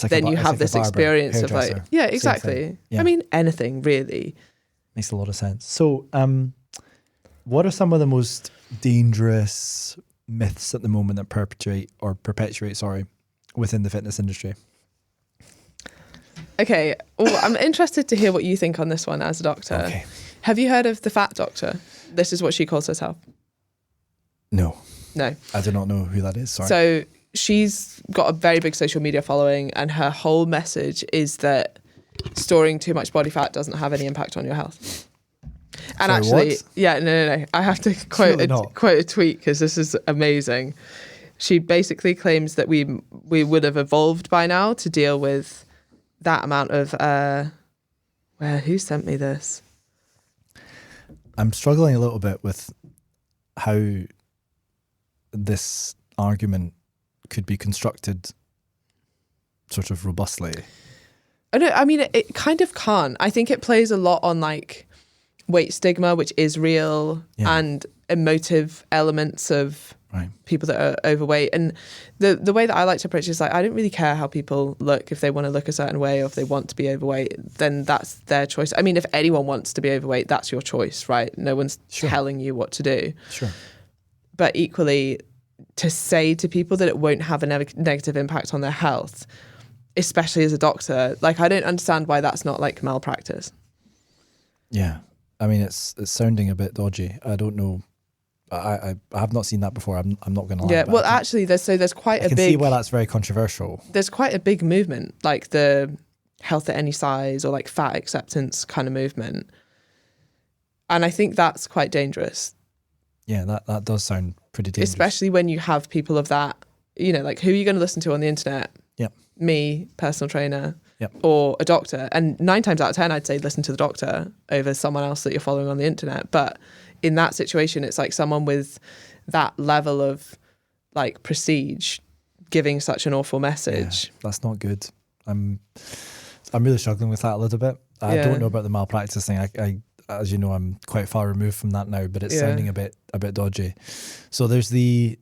[SPEAKER 2] Like
[SPEAKER 3] then you have this experience of like, yeah,
[SPEAKER 2] Same
[SPEAKER 3] exactly.
[SPEAKER 2] thing. Yeah.
[SPEAKER 3] I mean, anything really.
[SPEAKER 2] Makes a lot of sense. So, what are some of the most dangerous myths at the moment that perpetuate within the fitness industry?
[SPEAKER 3] Okay. Well, I'm interested to hear what you think on this one as a doctor.
[SPEAKER 2] Okay.
[SPEAKER 3] Have you heard of the fat doctor? This is what she calls herself.
[SPEAKER 2] No.
[SPEAKER 3] No.
[SPEAKER 2] I do not know who that is. Sorry.
[SPEAKER 3] So she's got a very big social media following, and her whole message is that storing too much body fat doesn't have any impact on your health. And
[SPEAKER 2] Sorry,
[SPEAKER 3] actually,
[SPEAKER 2] what?
[SPEAKER 3] yeah, no. I have to quote a tweet because this is amazing. She basically claims that we would have evolved by now to deal with that amount of. Who sent me this?
[SPEAKER 2] I'm struggling a little bit with how this argument could be constructed sort of robustly.
[SPEAKER 3] I mean, it kind of can't. I think it plays a lot on like weight stigma, which is real, and emotive elements of people that are overweight. And the way that I like to approach it is like, I don't really care how people look. If they want to look a certain way or if they want to be overweight, then that's their choice. I mean, if anyone wants to be overweight, that's your choice, right? No one's telling you what to do.
[SPEAKER 2] Sure.
[SPEAKER 3] But equally, to say to people that it won't have a negative impact on their health, especially as a doctor, like I don't understand why that's not like malpractice.
[SPEAKER 2] Yeah. I mean, it's sounding a bit dodgy. I don't know. I have not seen that before. I'm not going to lie.
[SPEAKER 3] Yeah, well, actually, there's quite
[SPEAKER 2] I can see why that's very controversial.
[SPEAKER 3] There's quite a big movement, like the health at any size or like fat acceptance kind of movement. And I think that's quite dangerous.
[SPEAKER 2] Yeah, that does sound pretty dangerous.
[SPEAKER 3] Especially when you have people of that, like who are you going to listen to on the internet?
[SPEAKER 2] Yep.
[SPEAKER 3] Me, personal trainer,
[SPEAKER 2] yep.
[SPEAKER 3] Or a doctor. And 9 times out of 10, I'd say listen to the doctor over someone else that you're following on the internet. But in that situation, it's like someone with that level of like prestige giving such an awful message.
[SPEAKER 2] Yeah, that's not good. I'm really struggling with that a little bit. I don't know about the malpractice thing. I as you know, I'm quite far removed from that now, but it's sounding a bit dodgy. So there's the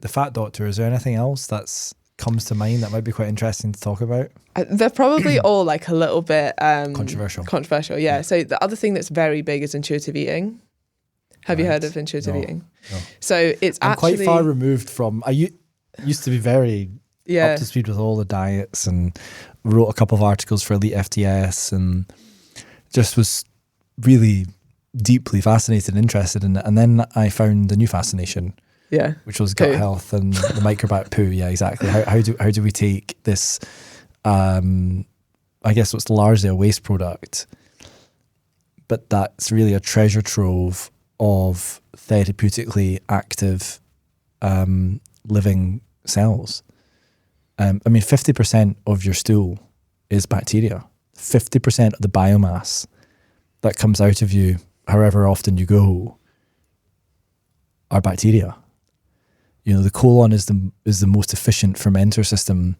[SPEAKER 2] fat doctor. Is there anything else that's comes to mind that might be quite interesting to talk about?
[SPEAKER 3] They're probably all like a little bit
[SPEAKER 2] controversial.
[SPEAKER 3] Yeah. So the other thing that's very big is intuitive eating. Have you heard of intuitive eating?
[SPEAKER 2] No.
[SPEAKER 3] So I'm
[SPEAKER 2] quite far removed from. I used to be very up to speed with all the diets and wrote a couple of articles for Elite FTS and just was really deeply fascinated and interested in it. And then I found a new fascination, which was gut health and the microbiome poo. Yeah, exactly. How do we take this? I guess what's largely a waste product, but that's really a treasure trove of therapeutically active living cells. I mean, 50% of your stool is bacteria. 50% of the biomass that comes out of you, however often you go, are bacteria. The colon is the most efficient fermenter system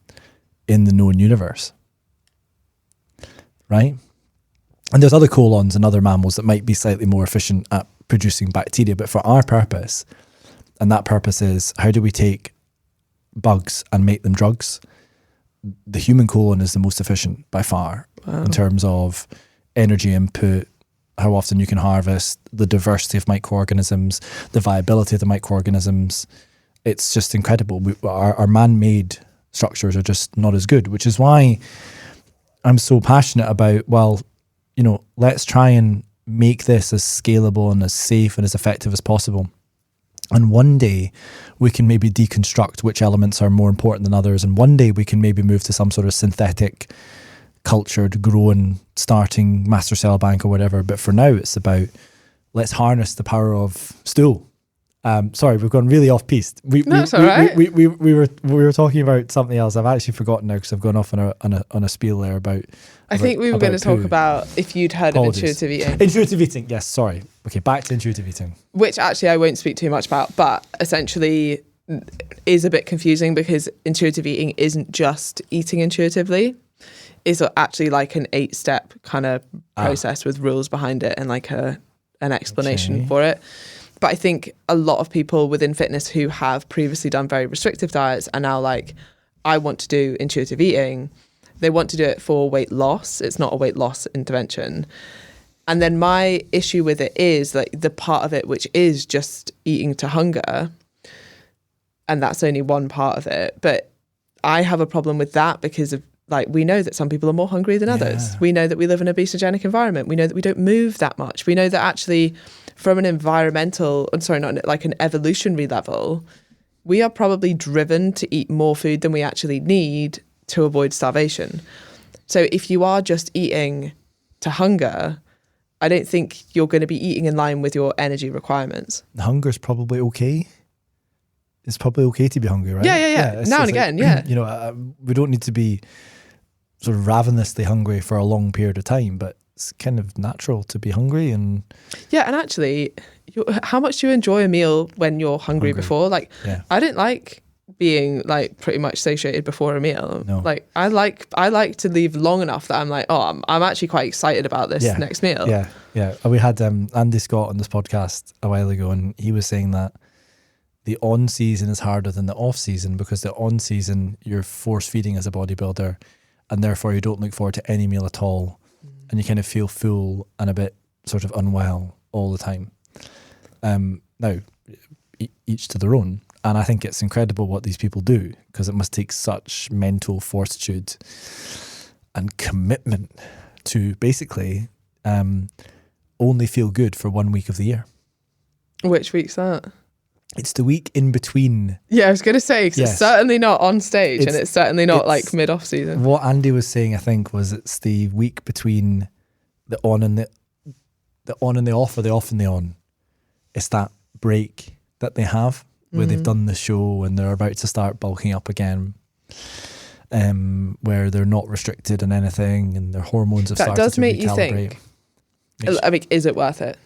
[SPEAKER 2] in the known universe, right? And there's other colons and other mammals that might be slightly more efficient at producing bacteria, but for our purpose, and that purpose is how do we take bugs and make them drugs? The human colon is the most efficient by far in terms of energy input, how often you can harvest, the diversity of microorganisms, the viability of the microorganisms. It's just incredible. Our man-made structures are just not as good, which is why I'm so passionate about, let's try and make this as scalable and as safe and as effective as possible. And one day we can maybe deconstruct which elements are more important than others. And one day we can maybe move to some sort of synthetic, cultured, grown, starting master cell bank or whatever. But for now, it's about let's harness the power of stool Sorry, we've gone really off piste.
[SPEAKER 3] That's all right.
[SPEAKER 2] We were talking about something else. I've actually forgotten now because I've gone off on a spiel there about.
[SPEAKER 3] I think we were going to talk about if you'd heard of intuitive eating.
[SPEAKER 2] Intuitive eating, yes. Sorry. Okay, back to intuitive eating.
[SPEAKER 3] Which actually I won't speak too much about, but essentially is a bit confusing because intuitive eating isn't just eating intuitively. It's actually like an 8-step kind of process with rules behind it and like an explanation for it. But I think a lot of people within fitness who have previously done very restrictive diets are now like, I want to do intuitive eating. They want to do it for weight loss. It's not a weight loss intervention. And then my issue with it is like the part of it which is just eating to hunger. And that's only one part of it. But I have a problem with that because of like, we know that some people are more hungry than others. We know that we live in an obesogenic environment. We know that we don't move that much. We know that actually from an not an evolutionary level, we are probably driven to eat more food than we actually need to avoid starvation. So if you are just eating to hunger, I don't think you're going to be eating in line with your energy requirements.
[SPEAKER 2] Hunger's probably okay. It's probably okay to be hungry, right?
[SPEAKER 3] Yeah. Now and again, yeah.
[SPEAKER 2] You know, we don't need to be sort of ravenously hungry for a long period of time, but it's kind of natural to be hungry. And
[SPEAKER 3] and actually, how much do you enjoy a meal when you're hungry. before? Like, I don't like being like pretty much satiated before a meal.
[SPEAKER 2] No.
[SPEAKER 3] Like, I like to leave long enough that I'm like, oh, I'm actually quite excited about this next meal.
[SPEAKER 2] Yeah. We had Andy Scott on this podcast a while ago, and he was saying that the on season is harder than the off season because the on season you're force feeding as a bodybuilder, and therefore you don't look forward to any meal at all, and you kind of feel full and a bit sort of unwell all the time. Now, each to their own, and I think it's incredible what these people do because it must take such mental fortitude and commitment to basically only feel good for 1 week of the year.
[SPEAKER 3] Which week's that?
[SPEAKER 2] It's the week in between.
[SPEAKER 3] Yeah, I was going to say, because it's certainly not on stage and it's certainly not like mid-off season.
[SPEAKER 2] What Andy was saying, I think, was it's the week between the on and the on and the off, or the off and the on. It's that break that they have where they've done the show and they're about to start bulking up again, where they're not restricted in anything and their hormones have started to recalibrate. That does make you think,
[SPEAKER 3] I mean, is it worth it?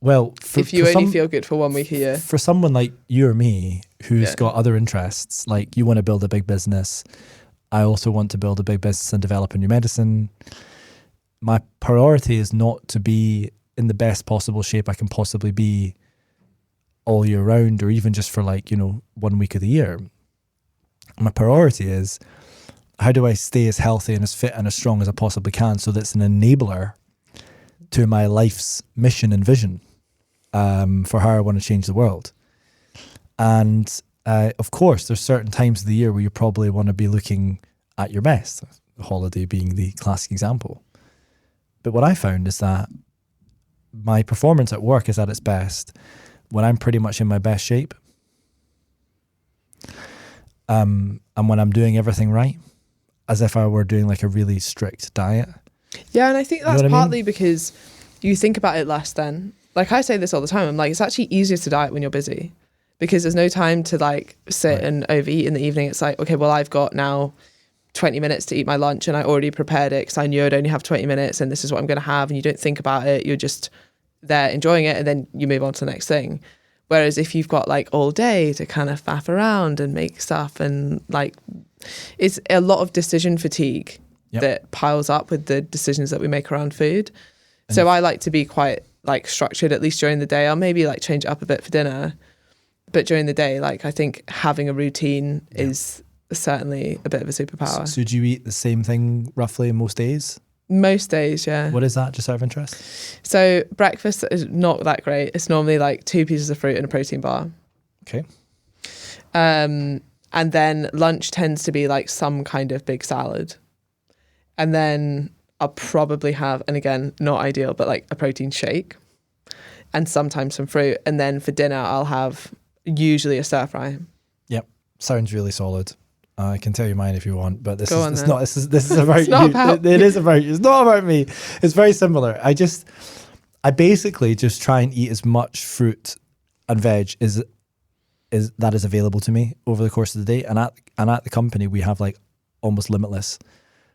[SPEAKER 2] Well,
[SPEAKER 3] if you only feel good for 1 week a year.
[SPEAKER 2] For someone like you or me who's got other interests, like you want to build a big business, I also want to build a big business and develop a new medicine. My priority is not to be in the best possible shape I can possibly be all year round, or even just for 1 week of the year. My priority is, how do I stay as healthy and as fit and as strong as I possibly can so that's an enabler to my life's mission and vision for how I want to change the world. And of course, there's certain times of the year where you probably want to be looking at your best, the holiday being the classic example. But what I found is that my performance at work is at its best when I'm pretty much in my best shape. And when I'm doing everything right, as if I were doing like a really strict diet.
[SPEAKER 3] Yeah, and I think that's partly because you think about it less then. Like I say this all the time, I'm like, it's actually easier to diet when you're busy because there's no time to like sit and overeat in the evening. It's like, okay, well, I've got now 20 minutes to eat my lunch and I already prepared it because I knew I'd only have 20 minutes and this is what I'm going to have. And you don't think about it. You're just there enjoying it and then you move on to the next thing. Whereas if you've got like all day to kind of faff around and make stuff and like, it's a lot of decision fatigue that piles up with the decisions that we make around food. And so I like to be quite like structured, at least during the day. I'll maybe like change it up a bit for dinner, but during the day, like I think having a routine is certainly a bit of a superpower.
[SPEAKER 2] So do you eat the same thing roughly most days?
[SPEAKER 3] Most days, yeah.
[SPEAKER 2] What is that, just out of interest?
[SPEAKER 3] So breakfast is not that great. It's normally like 2 pieces of fruit and a protein bar.
[SPEAKER 2] Okay.
[SPEAKER 3] And then lunch tends to be like some kind of big salad. And then I'll probably have, and again, not ideal, but like a protein shake and sometimes some fruit. And then for dinner, I'll have usually a stir fry.
[SPEAKER 2] Yep. Sounds really solid. I can tell you mine if you want, but this
[SPEAKER 3] is
[SPEAKER 2] about you. It's not about me. It's very similar. I basically just try and eat as much fruit and veg is available to me over the course of the day. And at the company, we have like almost limitless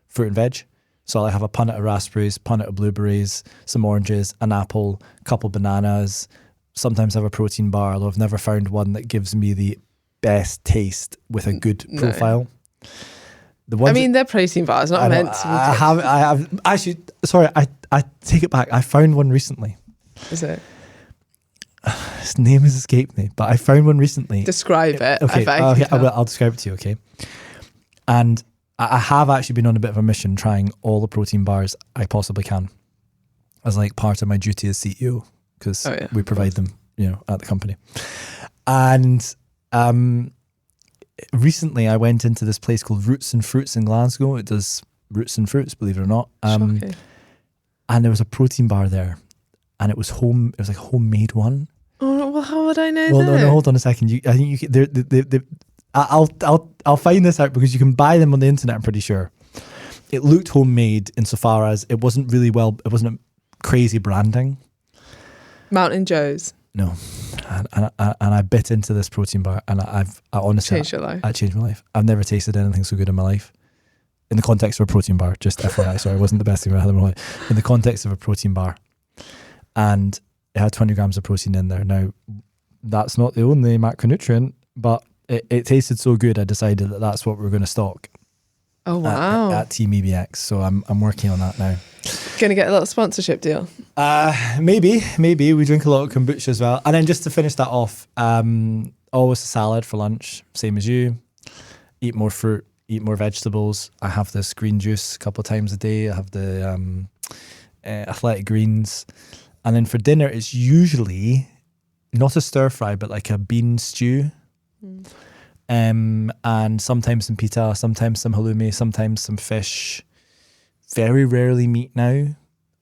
[SPEAKER 2] fruit and veg. So I have a punnet of raspberries, punnet of blueberries, some oranges, an apple, a couple bananas. Sometimes I have a protein bar, although I've never found one that gives me the best taste with a good profile. The ones
[SPEAKER 3] they're protein bars, not meant to be.
[SPEAKER 2] I have actually. Sorry, I take it back. I found one recently.
[SPEAKER 3] Is it?
[SPEAKER 2] His name has escaped me, but I found one recently.
[SPEAKER 3] Describe it.
[SPEAKER 2] Okay, I'll describe it to you. Okay, and I have actually been on a bit of a mission trying all the protein bars I possibly can, as like part of my duty as CEO, because we provide them, at the company. And recently I went into this place called Roots and Fruits in Glasgow. It does roots and fruits, believe it or not.
[SPEAKER 3] Shocking.
[SPEAKER 2] And there was a protein bar there, and it was like a homemade one.
[SPEAKER 3] Oh well, how would I know?
[SPEAKER 2] Well, no, hold on a second. I think you can. I'll find this out because you can buy them on the internet. I'm pretty sure. It looked homemade insofar as it wasn't really it wasn't crazy branding.
[SPEAKER 3] Mountain Joe's.
[SPEAKER 2] No, and I bit into this protein bar, and I honestly
[SPEAKER 3] changed your life.
[SPEAKER 2] I changed my life. I've never tasted anything so good in my life. In the context of a protein bar, just FYI, sorry, it wasn't the best thing I had in my life. In the context of a protein bar, and it had 20 grams of protein in there. Now, that's not the only macronutrient, but it tasted so good, I decided that that's what we're going to stock.
[SPEAKER 3] Oh wow!
[SPEAKER 2] At Team EBX, so I'm working on that now.
[SPEAKER 3] Gonna get a little sponsorship deal.
[SPEAKER 2] Maybe we drink a lot of kombucha as well. And then just to finish that off, always a salad for lunch, same as you. Eat more fruit, eat more vegetables. I have this green juice a couple of times a day. I have the athletic greens, and then for dinner it's usually not a stir fry, but like a bean stew. And sometimes some pita, sometimes some halloumi, sometimes some fish. Very rarely meat now.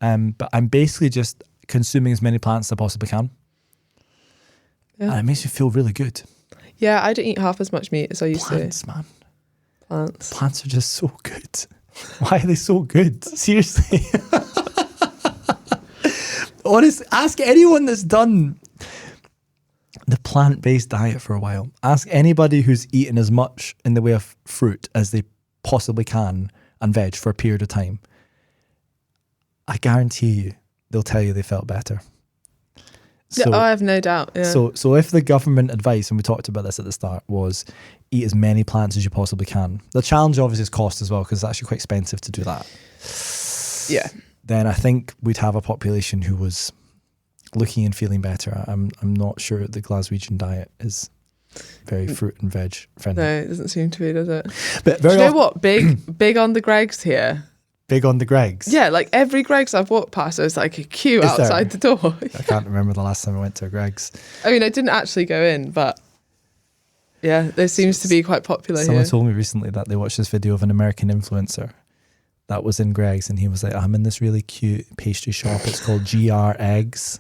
[SPEAKER 2] But I'm basically just consuming as many plants as I possibly can. Yeah. And it makes you feel really good.
[SPEAKER 3] Yeah, I don't eat half as much meat as I used
[SPEAKER 2] to. Man.
[SPEAKER 3] Plants.
[SPEAKER 2] Plants are just so good. Why are they so good? Seriously. Honestly, ask anyone that's done the plant-based diet for a while. Ask anybody who's eaten as much in the way of fruit as they possibly can and veg for a period of time. I guarantee you, they'll tell you they felt better. So,
[SPEAKER 3] I have no doubt. Yeah.
[SPEAKER 2] So if the government advice, and we talked about this at the start, was eat as many plants as you possibly can. The challenge obviously is cost as well, because it's actually quite expensive to do that.
[SPEAKER 3] Yeah.
[SPEAKER 2] Then I think we'd have a population who was looking and feeling better. I'm not sure the Glaswegian diet is very fruit and veg friendly.
[SPEAKER 3] No, it doesn't seem to be, does it?
[SPEAKER 2] But
[SPEAKER 3] do you know what? Big on the Greggs here.
[SPEAKER 2] Big on the Greggs?
[SPEAKER 3] Yeah, like every Greggs I've walked past, there's like a queue outside the door.
[SPEAKER 2] I can't remember the last time I went to a Greggs.
[SPEAKER 3] I mean, I didn't actually go in, but yeah, there seems to be quite popular
[SPEAKER 2] Someone
[SPEAKER 3] here.
[SPEAKER 2] told me recently that they watched this video of an American influencer that was in Greggs, and he was like, I'm in this really cute pastry shop. It's called GR Eggs.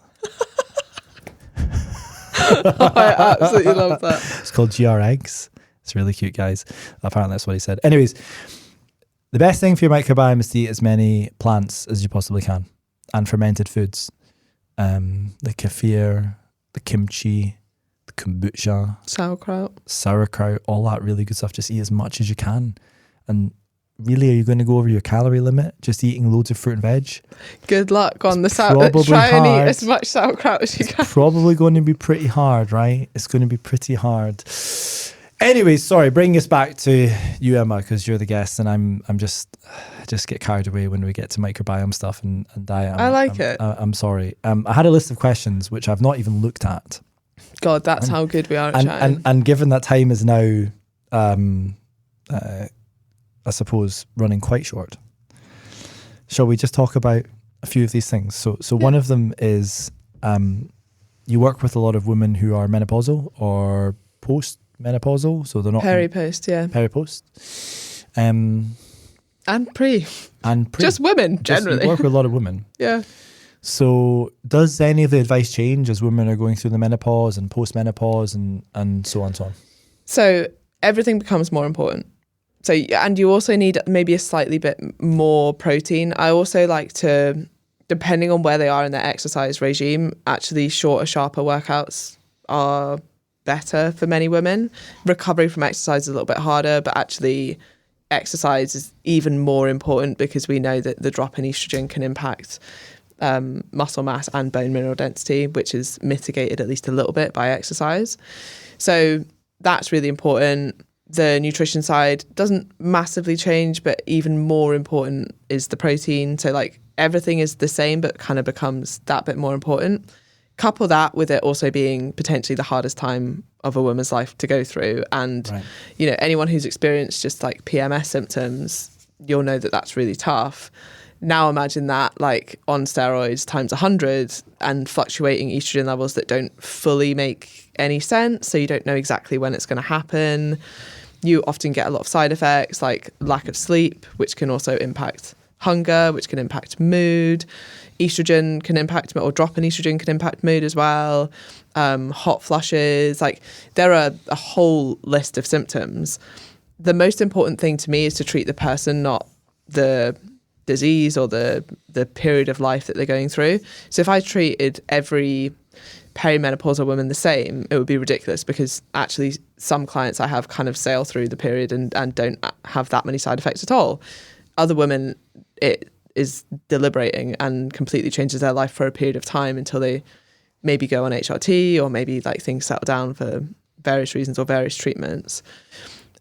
[SPEAKER 3] I absolutely love that.
[SPEAKER 2] It's called GR Eggs. It's really cute, guys. Apparently that's what he said. Anyways, the best thing for your microbiome is to eat as many plants as you possibly can, and fermented foods. The kefir, the kimchi, the kombucha, sauerkraut, all that really good stuff. Just eat as much as you can. And really, are you going to go over your calorie limit just eating loads of fruit and veg?
[SPEAKER 3] Good luck on the sauerkraut. Try and eat as much sauerkraut as you can.
[SPEAKER 2] It's probably going to be pretty hard, right? It's going to be pretty hard. Anyway, sorry, bring us back to you, Emma, because you're the guest, and I just get carried away when we get to microbiome stuff and diet.
[SPEAKER 3] I like it.
[SPEAKER 2] I'm sorry. I had a list of questions which I've not even looked at.
[SPEAKER 3] God, that's how good we are at chatting.
[SPEAKER 2] And given that time is now, I suppose, running quite short, shall we just talk about a few of these things? So one of them is you work with a lot of women who are menopausal or post-menopausal, so they're not...
[SPEAKER 3] Peri-post, yeah.
[SPEAKER 2] Peri-post.
[SPEAKER 3] And pre. Just women, generally.
[SPEAKER 2] You work with a lot of women.
[SPEAKER 3] Yeah.
[SPEAKER 2] So does any of the advice change as women are going through the menopause and post-menopause and so on and so on?
[SPEAKER 3] So everything becomes more important. So, and you also need maybe a slightly bit more protein. I also like to, depending on where they are in their exercise regime, actually shorter, sharper workouts are better for many women. Recovery from exercise is a little bit harder, but actually exercise is even more important because we know that the drop in estrogen can impact muscle mass and bone mineral density, which is mitigated at least a little bit by exercise. So that's really important. The nutrition side doesn't massively change, but even more important is the protein. So like everything is the same, but kind of becomes that bit more important. Couple that with it also being potentially the hardest time of a woman's life to go through. And, you know, anyone who's experienced just like PMS symptoms, you'll know that that's really tough. Now imagine that like on steroids times 100 and fluctuating estrogen levels that don't fully make any sense. So you don't know exactly when it's going to happen. You often get a lot of side effects like lack of sleep, which can also impact hunger, which can impact mood. Estrogen can impact, or drop in estrogen can impact mood as well. Hot flushes, like there are a whole list of symptoms. The most important thing to me is to treat the person, not the disease or the period of life that they're going through. So if I treated every perimenopausal woman the same, it would be ridiculous, because actually some clients I have kind of sail through the period and don't have that many side effects at all. Other women, it is deliberating and completely changes their life for a period of time until they maybe go on HRT or maybe like things settle down for various reasons or various treatments.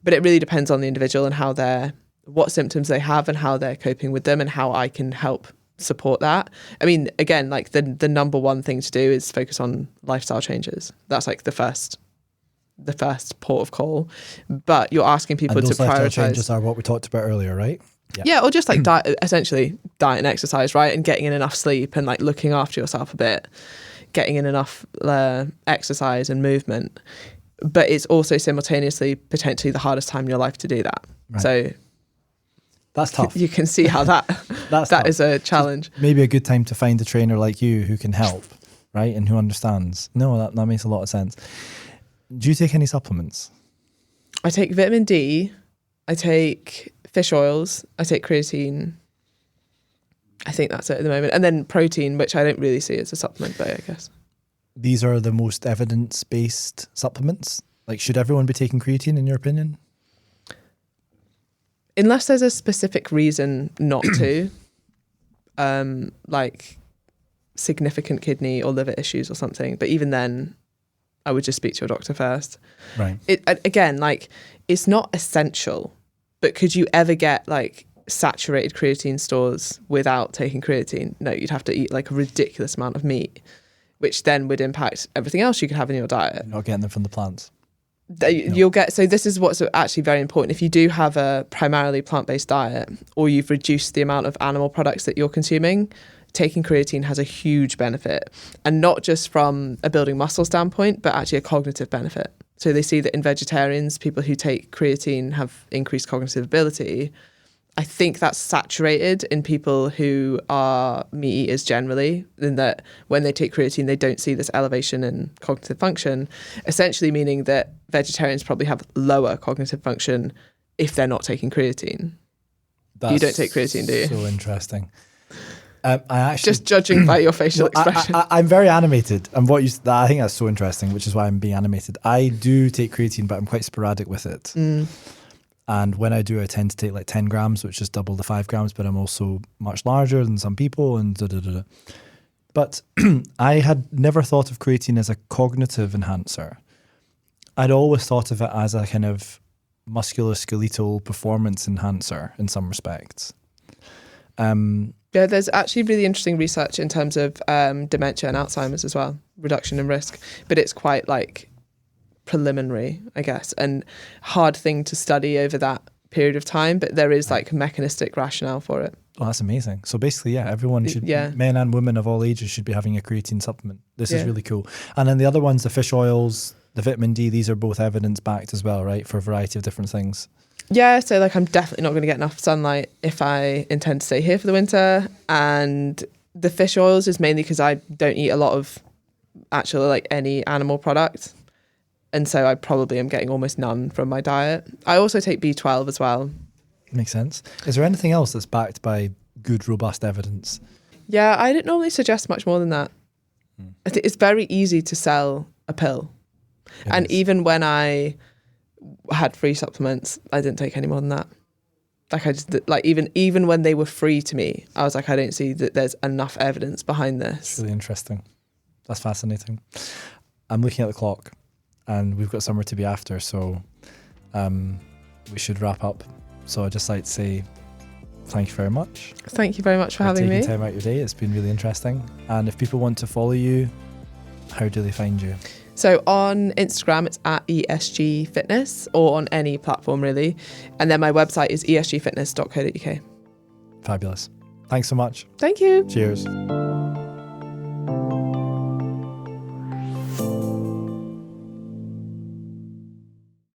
[SPEAKER 3] But it really depends on the individual and what symptoms they have and how they're coping with them and how I can help support that. I mean, again, like the number one thing to do is focus on lifestyle changes. That's like the first port of call. But you're asking people
[SPEAKER 2] and
[SPEAKER 3] to
[SPEAKER 2] those lifestyle
[SPEAKER 3] prioritize.
[SPEAKER 2] changes are what we talked about earlier, right?
[SPEAKER 3] Yeah, or just like diet, essentially diet and exercise, right? And getting in enough sleep and like looking after yourself a bit, getting in enough exercise and movement. But it's also simultaneously potentially the hardest time in your life to do that. Right. So
[SPEAKER 2] that's tough.
[SPEAKER 3] You can see how that is a challenge.
[SPEAKER 2] So maybe a good time to find a trainer like you who can help, right? And who understands. No, that makes a lot of sense. Do you take any supplements?
[SPEAKER 3] I take vitamin D. I take fish oils. I take creatine. I think that's it at the moment. And then protein, which I don't really see as a supplement, but I guess.
[SPEAKER 2] These are the most evidence-based supplements? Like, should everyone be taking creatine in your opinion?
[SPEAKER 3] Unless there's a specific reason not to, like significant kidney or liver issues or something. But even then, I would just speak to your doctor first.
[SPEAKER 2] Right.
[SPEAKER 3] Again, like it's not essential, but could you ever get like saturated creatine stores without taking creatine? No, you'd have to eat like a ridiculous amount of meat, which then would impact everything else you could have in your diet.
[SPEAKER 2] You're not getting them from the plants.
[SPEAKER 3] You'll get, so this is what's actually very important. If you do have a primarily plant-based diet, or you've reduced the amount of animal products that you're consuming, taking creatine has a huge benefit, and not just from a building muscle standpoint, but actually a cognitive benefit. So they see that in vegetarians, people who take creatine have increased cognitive ability. I think that's saturated in people who are meat eaters generally, in that when they take creatine, they don't see this elevation in cognitive function, essentially meaning that vegetarians probably have lower cognitive function if they're not taking creatine. You don't take creatine, do you?
[SPEAKER 2] So interesting. I actually
[SPEAKER 3] just judging by your facial expression.
[SPEAKER 2] I'm very animated, and I think that's so interesting, which is why I'm being animated. I do take creatine, but I'm quite sporadic with it. And when I do, I tend to take like 10 grams, which is double the 5 grams, but I'm also much larger than some people and da-da-da-da. But I had never thought of creatine as a cognitive enhancer. I'd always thought of it as a kind of musculoskeletal performance enhancer in some respects.
[SPEAKER 3] Yeah, there's actually really interesting research in terms of dementia and Alzheimer's as well, reduction in risk, but it's quite like preliminary, I guess, and hard thing to study over that period of time, but there is like mechanistic rationale for it.
[SPEAKER 2] Oh, that's amazing. So basically, yeah, everyone should, men and women of all ages should be having a creatine supplement. This is really cool. And then the other ones, the fish oils, the vitamin D, these are both evidence-backed as well, right? For a variety of different things.
[SPEAKER 3] Yeah, so like I'm definitely not going to get enough sunlight if I intend to stay here for the winter. And the fish oils is mainly because I don't eat a lot of actually like any animal product. And so I probably am getting almost none from my diet. I also take B12 as well.
[SPEAKER 2] Makes sense. Is there anything else that's backed by good, robust evidence?
[SPEAKER 3] Yeah, I don't normally suggest much more than that. I think it's very easy to sell a pill. And
[SPEAKER 2] is.
[SPEAKER 3] even when I had free supplements, I didn't take any more than that. Like I just like even when they were free to me, I was like, I don't see that there's enough evidence behind
[SPEAKER 2] It's
[SPEAKER 3] this.
[SPEAKER 2] really interesting. That's fascinating. I'm looking at the clock and we've got somewhere to be after, so we should wrap up. So I'd just like to say thank you very much.
[SPEAKER 3] Thank you very much for having
[SPEAKER 2] taking
[SPEAKER 3] me.
[SPEAKER 2] time out of your day. It's been really interesting. And if people want to follow you, how do they find you?
[SPEAKER 3] So on Instagram, it's at ESG Fitness, or on any platform really. And then my website is esgfitness.co.uk.
[SPEAKER 2] Fabulous. Thanks so much.
[SPEAKER 3] Thank you.
[SPEAKER 2] Cheers.